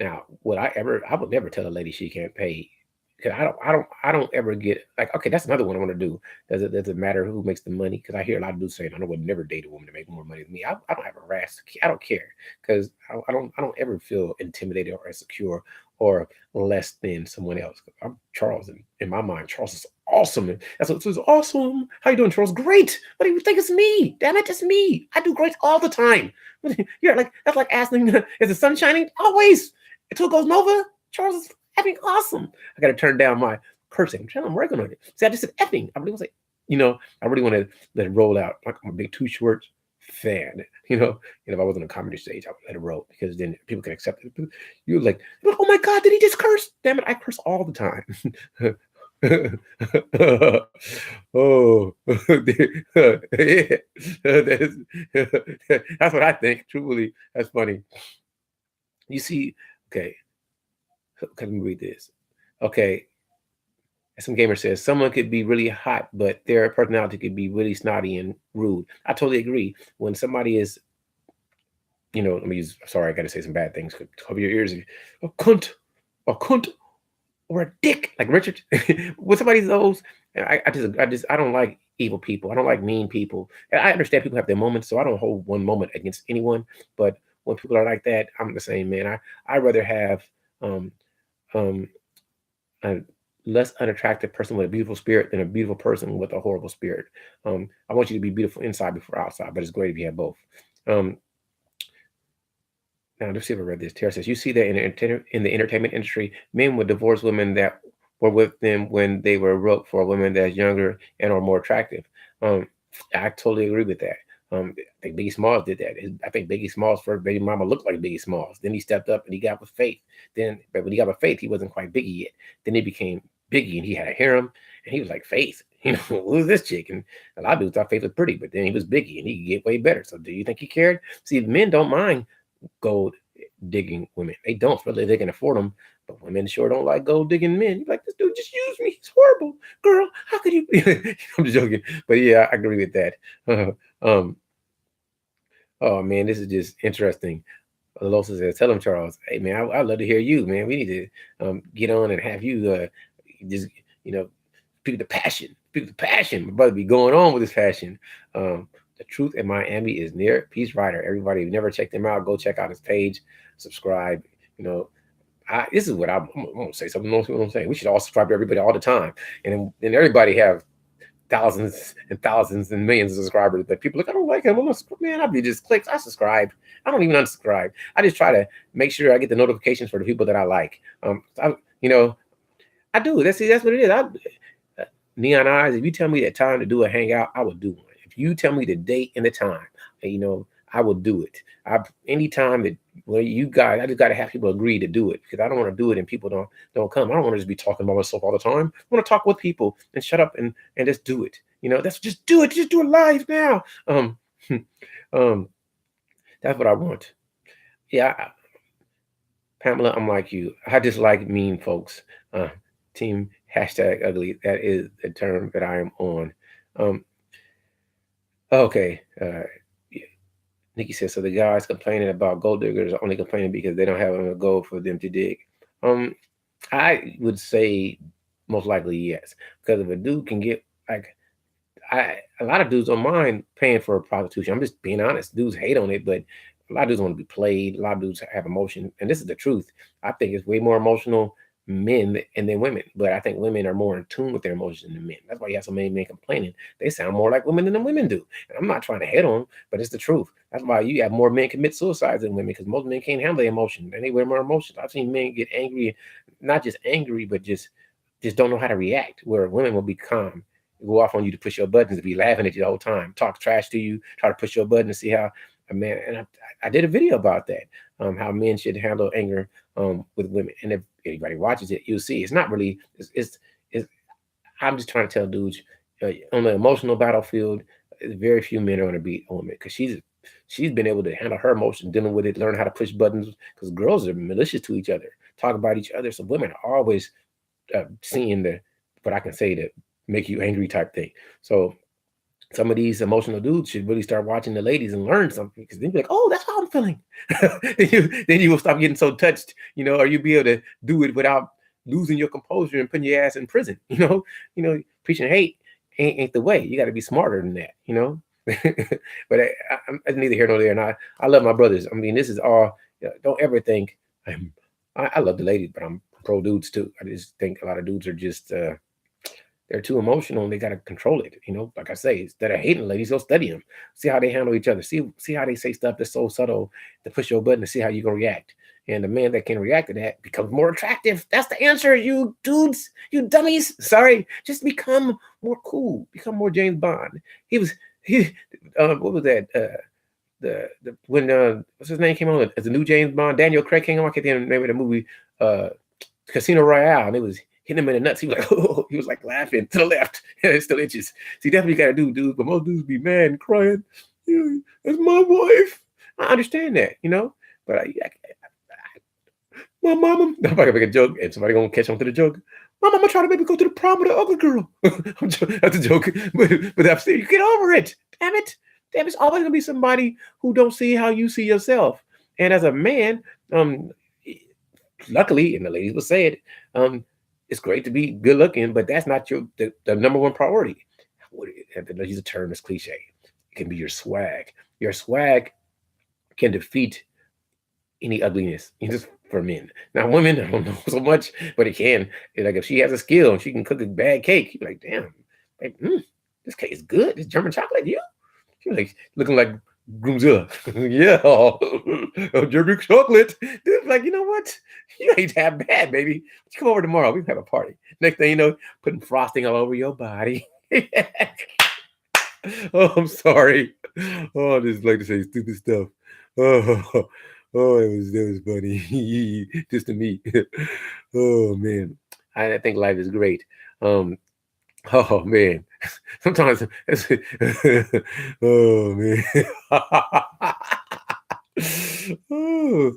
Now, I would never tell a lady she can't pay because I don't ever get like, okay, that's another one I want to do. Does it matter who makes the money? Because I hear a lot of dudes saying I would never date a woman to make more money than me. I don't have a rash. I don't care because I don't ever feel intimidated or insecure or less than someone else. I'm Charles, and in my mind, Charles is awesome. And that's what it's awesome. How you doing, Charles? Great. What do you think? It's me. Damn it, it's me. I do great all the time. Yeah, like that's like asking, is the sun shining? Always. Until it goes Nova, Charles is effing awesome. I got to turn down my cursing. I'm working on it. See, I just said effing. I really want to say, I really want to let it roll out. Like I'm a big Too Short fan. And if I was on a comedy stage, I would let it roll because then people can accept it. You're like, oh my God, did he just curse? Damn it, I curse all the time. Oh, yeah. That's what I think. Truly, that's funny. You see, okay, let me read this. Okay, some gamer says someone could be really hot, but their personality could be really snotty and rude. I totally agree. When somebody is, let me use. Sorry, I got to say some bad things. Cover your ears. A cunt, or a dick, like Richard. When somebody's those, I don't like evil people. I don't like mean people. And I understand people have their moments, so I don't hold one moment against anyone. But when people are like that, I'm the same man. I rather have um um a less unattractive person with a beautiful spirit than a beautiful person with a horrible spirit. I want you to be beautiful inside before outside, but it's great if you have both. Um, Now, let's see if I read this. Tara says, you see that in the entertainment industry, men would divorce women that were with them when they were broke for a woman that's younger and or more attractive. Um, I totally agree with that. I think Biggie Smalls did that. I think Biggie Smalls' first baby mama looked like Biggie Smalls. Then he stepped up and he got with Faith. But when he got with Faith, he wasn't quite Biggie yet. Then he became Biggie and he had a harem and he was like Faith. Who's this chick? And a lot of dudes thought Faith was pretty, but then he was Biggie and he could get way better. So do you think he cared? See, men don't mind gold digging women. They don't, especially if they can afford them. But women sure don't like gold digging men. You're like, this dude just used me. He's horrible. Girl, how could you? I'm just joking. But yeah, I agree with that. Oh man, this is just interesting. Losa says, tell him, Charles, hey man, I'd love to hear you, man. We need to get on and have you just, you know, speak the passion. Speak the passion. My brother be going on with his passion. The Truth in Miami is near Peace Rider. Everybody, if you never checked him out, go check out his page, subscribe. This is what I'm gonna say. Something else. What I'm saying. We should all subscribe to everybody all the time, and everybody have thousands and thousands and millions of subscribers. But people like, I don't like him. Man, I be just clicks. I subscribe. I don't even unsubscribe. I just try to make sure I get the notifications for the people that I like. I do. That's what it is. Neon Eyes. If you tell me the time to do a hangout, I will do one. If you tell me the date and the time, I will do it. Anytime that you guys, I just got to have people agree to do it because I don't want to do it and people don't come. I don't want to just be talking about myself all the time. I want to talk with people and shut up and just do it. That's just do it. Just do it live now. Um, that's what I want. Yeah, Pamela, I'm like you. I just like mean folks. Team #ugly. That is the term that I am on. Um, okay. Yeah. Nikki says, so the guys complaining about gold diggers are only complaining because they don't have enough gold for them to dig. I would say most likely yes, because if a dude can get like a lot of dudes don't mind paying for prostitution. I'm just being honest. Dudes hate on it, but a lot of dudes want to be played. A lot of dudes have emotion, and this is the truth. I think it's way more emotional men and then women, but I think women are more in tune with their emotions than men. That's why you have so many men complaining. They sound more like women than the women do. And I'm not trying to hate on them, but it's the truth. That's why you have more men commit suicides than women because most men can't handle their emotion and they wear more emotions. I've seen men get angry, not just angry, but just don't know how to react. Where women will be calm, go off on you to push your buttons, to be laughing at you the whole time, talk trash to you, try to push your button to see how a man. And I did a video about that, how men should handle anger with women. And if anybody watches it, you'll see it's not really. It's I'm just trying to tell dudes on the emotional battlefield, very few men are going to beat a woman because she's been able to handle her emotion, dealing with it, learn how to push buttons. Because girls are malicious to each other, talk about each other. So women are always seeing what I can say to make you angry type thing. So some of these emotional dudes should really start watching the ladies and learn something, because then you're like, oh, that's how I'm feeling. then you will stop getting so touched, or you'll be able to do it without losing your composure and putting your ass in prison. Preaching hate ain't the way. You got to be smarter than that. But I'm neither here nor there. And I love my brothers. I mean, this is all. Don't ever think I love the ladies, but I'm pro dudes too. I just think a lot of dudes are just they're too emotional and they got to control it. Like I say, instead of hating ladies, go study them, see how they handle each other, see how they say stuff that's so subtle to push your button to see how you gonna react. And the man that can react to that becomes more attractive. That's the answer, you dudes, you dummies. Sorry, just become more cool, become more James Bond. What was that? When what's his name came on as the new James Bond, Daniel Craig came on. I can't remember the name of the movie, Casino Royale, and it was hitting him in the nuts. He was like, oh, he was like laughing to the left. It still itches. So you definitely got to do, dudes. But most dudes be mad and crying. Yeah, that's my wife. I understand that, But my mama, I'm about to make a joke, and somebody gonna catch on to the joke. My mama tried to make me go to the prom with the ugly girl. That's a joke, but I'm saying, you get over it. Damn it. It's always gonna be somebody who don't see how you see yourself. And as a man, luckily, and the ladies will say it, it's great to be good looking, but that's not the number one priority. To use a term that's cliche. It can be your swag. Your swag can defeat any ugliness. Just for men. Now, women, I don't know so much, but it can. Like if she has a skill and she can cook a bad cake, you're like, damn, babe, this cake is good. This German chocolate, you? She's like looking like Groomzilla. Yeah, German chocolate. Dude's like, you know what? You ain't that bad, baby. You come over tomorrow. We can have a party. Next thing you know, putting frosting all over your body. Oh, I'm sorry. Oh, I just like to say stupid stuff. Oh, that was funny. Just to me. Oh man, I think life is great. Oh man, sometimes. Oh man. Oh.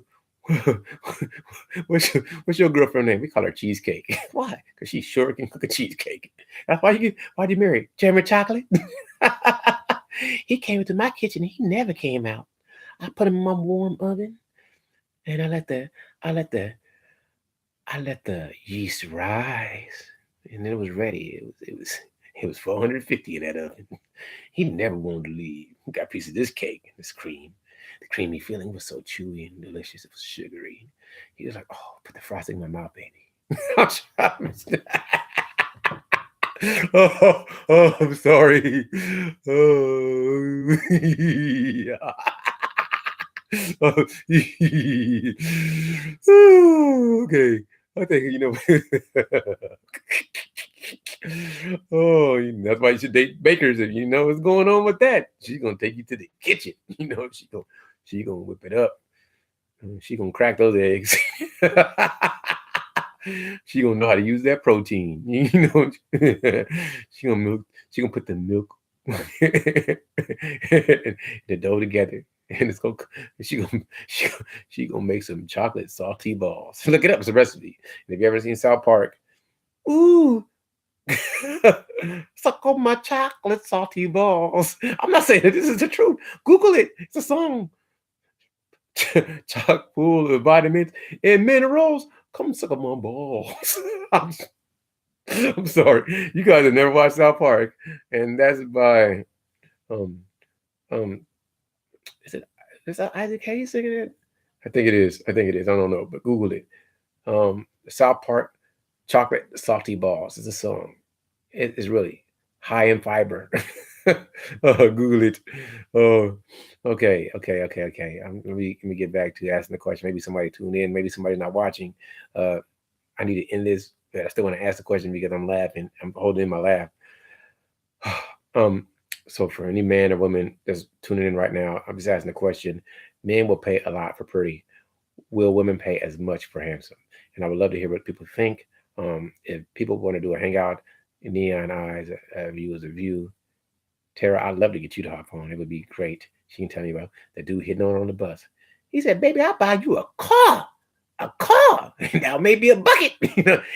What's your girlfriend name? We call her Cheesecake. Why? Because she sure can cook a cheesecake. That's why'd you marry German chocolate? He came into my kitchen. He never came out. I put him in my warm oven, and I let the yeast rise, and it was ready. It was 450 in that oven. He never wanted to leave. He got a piece of this cake, this cream. The creamy feeling was so chewy and delicious. It was sugary. He was like, "Oh, put the frosting in my mouth, baby." Oh, I'm sorry. Oh, yeah. Oh, okay. I think. Oh, that's why you should date bakers. If you know what's going on with that, she's gonna take you to the kitchen. She gonna whip it up. She gonna crack those eggs. She gonna know how to use that protein. She gonna put the milk, the dough together, and she gonna make some chocolate salty balls. Look it up. It's a recipe. And if you ever seen South Park, ooh. Suck on my chocolate salty balls. I'm not saying that this is the truth. Google it. It's a song. Chock full of vitamins and minerals. Come suck on my balls. I'm sorry. You guys have never watched South Park. And that's by is that Isaac Hayes singing it? I think it is. I don't know, but Google it. South Park chocolate salty balls is a song. It is really high in fiber. Google it. Oh, okay. Let me get back to asking the question. Maybe somebody tuned in. Maybe somebody not watching. I need to end this, but I still want to ask the question because I'm laughing. I'm holding in my laugh. So for any man or woman that's tuning in right now, I'm just asking the question. Men will pay a lot for pretty. Will women pay as much for handsome? And I would love to hear what people think. If people want to do a hangout, Neon Eyes, view as a view. Tara, I'd love to get you to hop on. It would be great. She can tell me about the dude hitting on the bus. He said, "Baby, I'll buy you a car. Now maybe a bucket,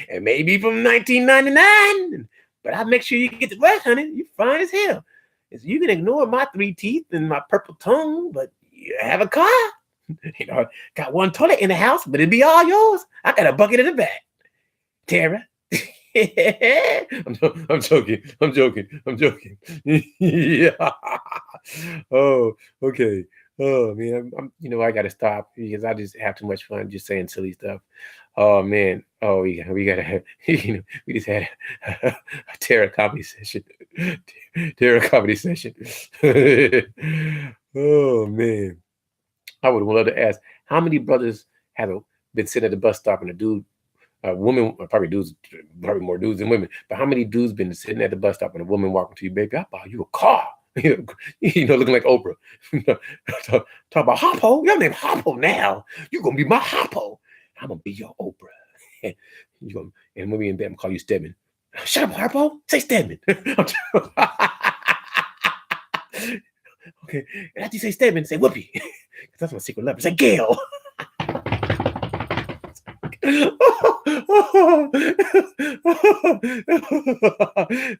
and maybe from 1999. But I'll make sure you get the rest, honey. You fine as hell." You can ignore my 3 teeth and my purple tongue, but you have a car. Got one toilet in the house, but it'd be all yours. I got a bucket in the back. Tara. I'm joking. I'm joking. I'm joking. Yeah. Oh, okay. Oh man, I got to stop because I just have too much fun just saying silly stuff. Oh man. Oh, we gotta have. We just had a Tara comedy session. Tara comedy session. Oh man, I would love to ask how many brothers have been sitting at the bus stop and a dude, woman, probably dudes, probably more dudes than women, but how many dudes been sitting at the bus stop and a woman walking to you, baby? I bought you a car. Looking like Oprah. talk, talk about Hoppo. Your name Hoppo now. You're gonna be my Hoppo. I'm gonna be your Oprah. You gonna, and when we in bed, I'm gonna call you Stedman. Shut up, Harpo. Say Stedman. Okay. And after you say Stedman, say Whoopi. That's my secret lover. Say Gail.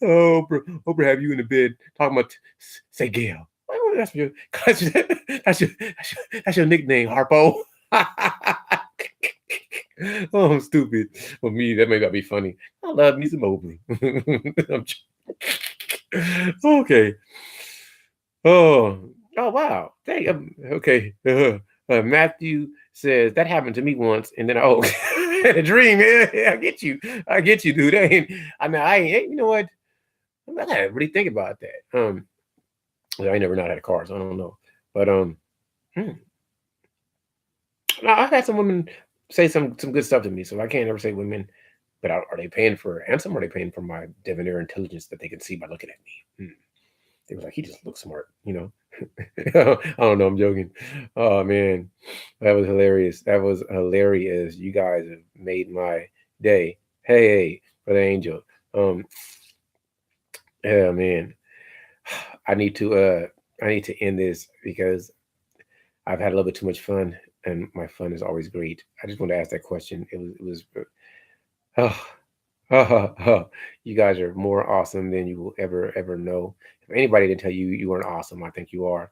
Oprah, have you in the bed talking about say Gail. That's your that's your nickname, Harpo. Oh, I'm stupid. For me, that may not be funny. I love me some Mobley. Okay. Oh, oh wow. Hey, okay. Matthew says that happened to me once, and then had a dream. Yeah, I get you, dude. I ain't. You know what? I gotta really think about that. I never not had a car, so I don't know. But I've had some women say some good stuff to me, so I can't ever say women. But are they paying for ransom? Or are they paying for my debonair intelligence that they can see by looking at me? They were like, he just looks smart, I don't know. I'm joking. Oh man, that was hilarious. That was hilarious. You guys have made my day. Hey, Brother Angel. Yeah, man. I need to end this because I've had a little bit too much fun, and my fun is always great. I just want to ask that question. It was. Oh, you guys are more awesome than you will ever know. If anybody didn't tell you you weren't awesome, I think you are.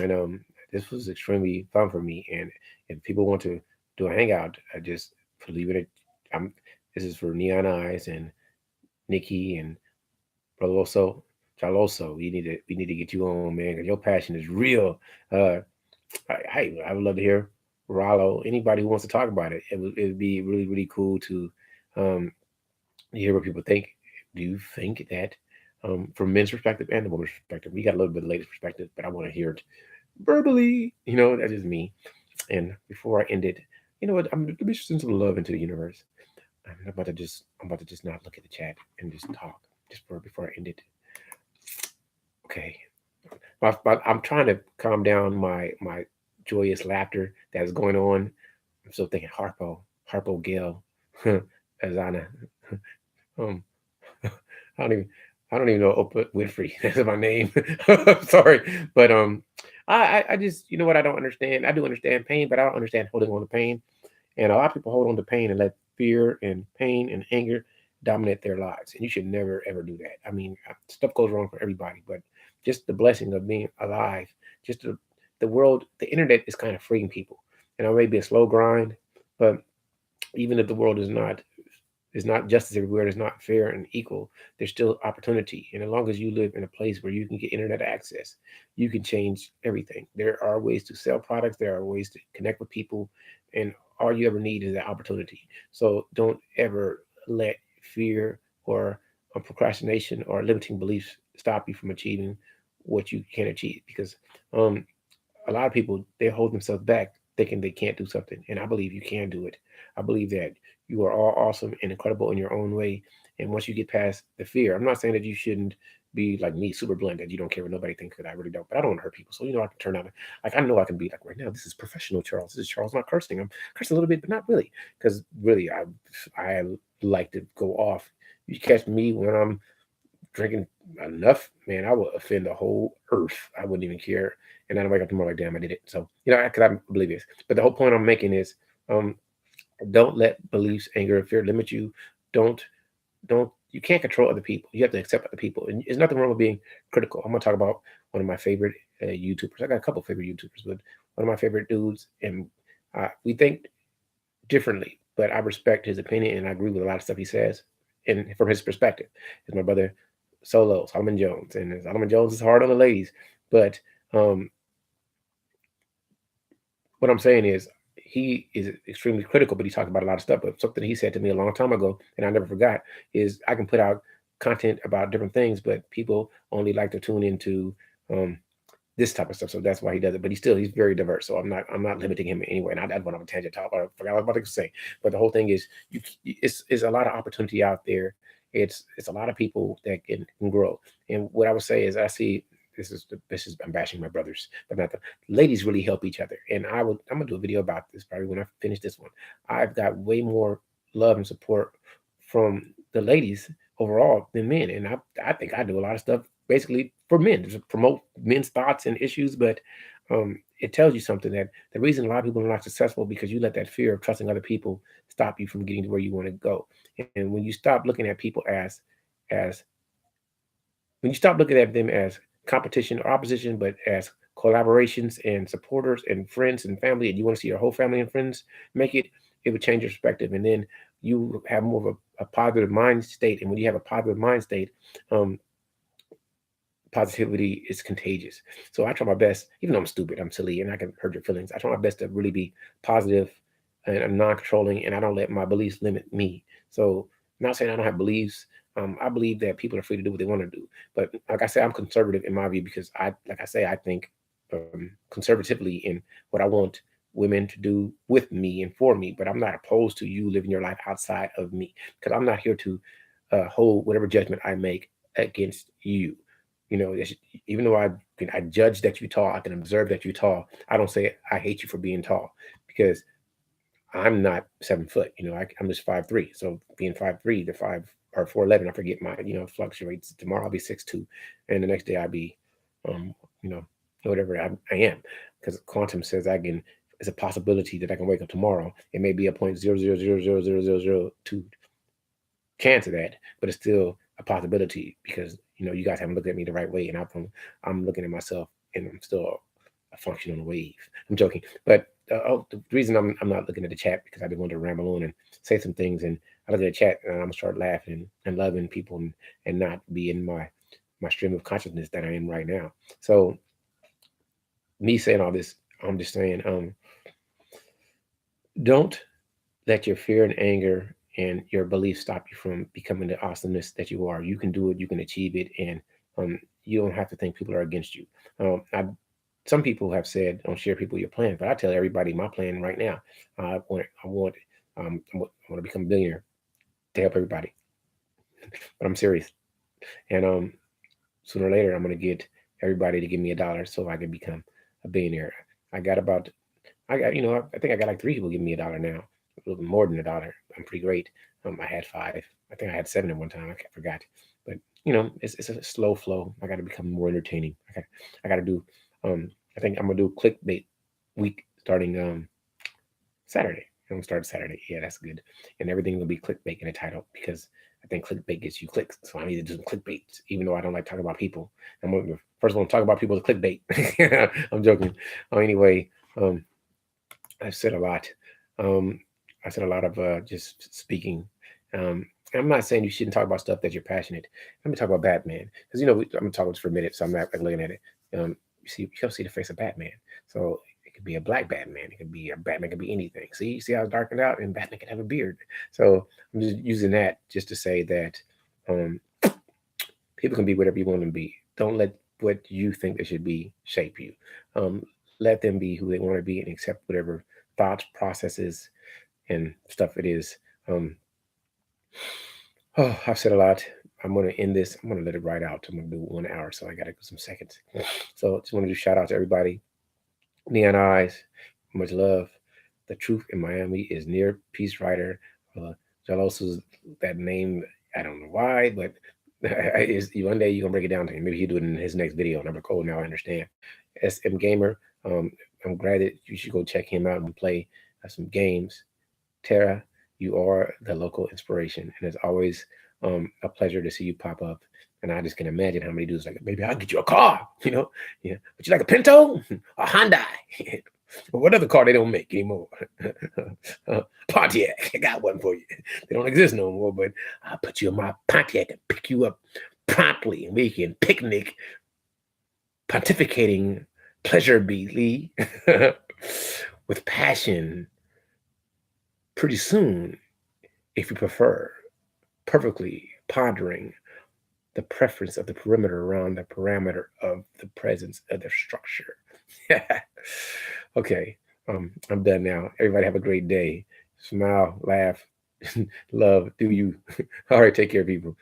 And this was extremely fun for me. And if people want to do a hangout, I just leave it. I'm. This is for Neon Eyes and Nikki and Braloso. Chaloso, we need to get you on, man, because your passion is real. Uh, I would love to hear Rollo. Anybody who wants to talk about it, it would be really cool to um, hear what people think. Do you think that, from men's perspective and the woman's perspective, we got a little bit of ladies' perspective, but I want to hear it verbally. That's just me. And before I end it, you know what? I'm gonna be send some love into the universe. I'm about to just not look at the chat and just talk just before I end it. Okay. I'm trying to calm down my joyous laughter that's going on. I'm still thinking Harpo Gale, Azana. Um, I don't even I don't even know Oprah Winfrey. That's my name. Sorry, but I just what I don't understand. I do understand pain, but I don't understand holding on to pain. And a lot of people hold on to pain and let fear and pain and anger dominate their lives. And you should never ever do that. I mean, stuff goes wrong for everybody, but just the blessing of being alive, just the world, the internet is kind of freeing people. And it may be a slow grind, but even if the world is not justice everywhere, it's not fair and equal, there's still opportunity. And as long as you live in a place where you can get internet access, you can change everything. There are ways to sell products, there are ways to connect with people, and all you ever need is that opportunity. So don't ever let fear or procrastination or limiting beliefs stop you from achieving what you can achieve, because um, a lot of people, they hold themselves back thinking they can't do something, and I believe you can do it. I believe that you are all awesome and incredible in your own way, and once you get past the fear, I'm not saying that you shouldn't be like me, super blunt, that you don't care what nobody thinks, because I really don't, but I don't want to hurt people. So I can turn out like, I know I can be like, right now this is professional Charles, this is Charles not cursing, I'm cursing a little bit but not really, because really I like to go off. You catch me when I'm drinking enough, man, I will offend the whole earth. I wouldn't even care. And then I wake up tomorrow like, damn, I did it. So, because I'm oblivious. But the whole point I'm making is, um, don't let beliefs, anger, and fear limit you. Don't you can't control other people. You have to accept other people, and there's nothing wrong with being critical. I'm gonna talk about one of my favorite YouTubers. I got a couple favorite YouTubers, but one of my favorite dudes, and we think differently, but I respect his opinion and I agree with a lot of stuff he says. And from his perspective, is my brother Solomon Jones, and Solomon Jones is hard on the ladies, but um, what I'm saying is he is extremely critical, but he talked about a lot of stuff. But something he said to me a long time ago, and I never forgot, is I can put out content about different things, but people only like to tune into um, this type of stuff. So that's why he does it. But he's very diverse. So I'm not limiting him anyway. And I went on a tangent talk. I forgot what I was about to say. But the whole thing is it's a lot of opportunity out there. It's a lot of people that can grow. And what I would say is I see this is I'm bashing my brothers, but not the ladies really help each other. And I'm gonna do a video about this probably when I finish this one. I've got way more love and support from the ladies overall than men. And I think I do a lot of stuff basically for men to promote men's thoughts and issues. But it tells you something that the reason a lot of people are not successful because you let that fear of trusting other people stop you from getting to where you want to go. And when you stop looking at people as when you stop looking at them as competition or opposition, but as collaborations and supporters and friends and family, and you want to see your whole family and friends make it, it would change your perspective. And then you have more of a positive mind state. And when you have a positive mind state, um, positivity is contagious. So I try my best, even though I'm stupid, I'm silly, and I can hurt your feelings. I try my best to really be positive and I'm non-controlling, and I don't let my beliefs limit me. So I'm not saying I don't have beliefs. I believe that people are free to do what they want to do. But like I said, I'm conservative in my view because like I say, I think conservatively in what I want women to do with me and for me. But I'm not opposed to you living your life outside of me because I'm not here to hold whatever judgment I make against you. You know, even though I judge that you're tall, I can observe that you're tall. I don't say I hate you for being tall because I'm not 7 foot. You know, I'm just 5'3". So being 5'3", the 5 or 4'11", I forget my fluctuates. Tomorrow I'll be 6'2", and the next day I'll be, you know, whatever I am, because quantum says I can. It's a possibility that I can wake up tomorrow. It may be a point 0.00000002 cancel that, but it's still a possibility because you guys haven't looked at me the right way, and I'm looking at myself, and I'm still a function on a wave. I'm joking, but the reason I'm not looking at the chat because I didn't want to ramble on and say some things, and I look at the chat and I'm gonna start laughing and loving people and not be in my stream of consciousness that I am right now. So me saying all this, I'm just saying, don't let your fear and anger and your beliefs stop you from becoming the awesomeness that you are. You can do it. You can achieve it, and you don't have to think people are against you. Some people have said don't share people your plan, but I tell everybody my plan right now. I want to become a billionaire to help everybody, but I'm serious. And sooner or later, I'm gonna get everybody to give me $1 so I can become a billionaire. I got about I got, I think I got like 3 people giving me $1 now, a little bit more than $1. I'm pretty great. I had 5. I think I had 7 at one time. I forgot, but it's a slow flow. I got to become more entertaining. I got to do. I think I'm gonna do clickbait week starting Saturday. I'm gonna start Saturday. Yeah, that's good. And everything will be clickbait in the title because I think clickbait gets you clicks. So I need to do some clickbait, even though I don't like talking about people. I'm gonna, first one to talk about people is clickbait. I'm joking. Anyway, um, I've said a lot. Um, I said a lot of just speaking. Um, I'm not saying you shouldn't talk about stuff that you're passionate. Let me talk about Batman because I'm gonna talk about this for a minute, so I'm not like, looking at it. You can see the face of Batman. So it could be a black Batman. It could be a Batman. It could be anything. See how it's darkened out, and Batman can have a beard. So I'm just using that just to say that um, people can be whatever you want them to be. Don't let what you think they should be shape you. Um, let them be who they want to be and accept whatever thoughts, processes, and stuff it is. Um, oh, I've said a lot. I'm going to end this. I'm going to let it ride out. I'm going to do 1 hour, so I got to go some seconds. So just want to do shout out to everybody. Neon Eyes, much love. The Truth in Miami is near Peace Rider. Jalosa's that name, I don't know why, but one day you're gonna break it down to him. Maybe he'll do it in his next video. And I'm like, oh, now I understand. SM Gamer, I'm glad that you should go check him out and play some games. Tara, you are the local inspiration, and as always, A pleasure to see you pop up. And I just can imagine how many dudes like, maybe I'll get you a car, Yeah. But you like a Pinto? A Hyundai? What other car they don't make anymore? Pontiac. I got one for you. They don't exist no more, but I'll put you in my Pontiac and pick you up promptly, and we can picnic, pontificating pleasurably with passion pretty soon, if you prefer, perfectly pondering the preference of the perimeter around the parameter of the presence of the structure. Okay, I'm done now. Everybody have a great day. Smile, laugh, love, do you. All right, take care, people.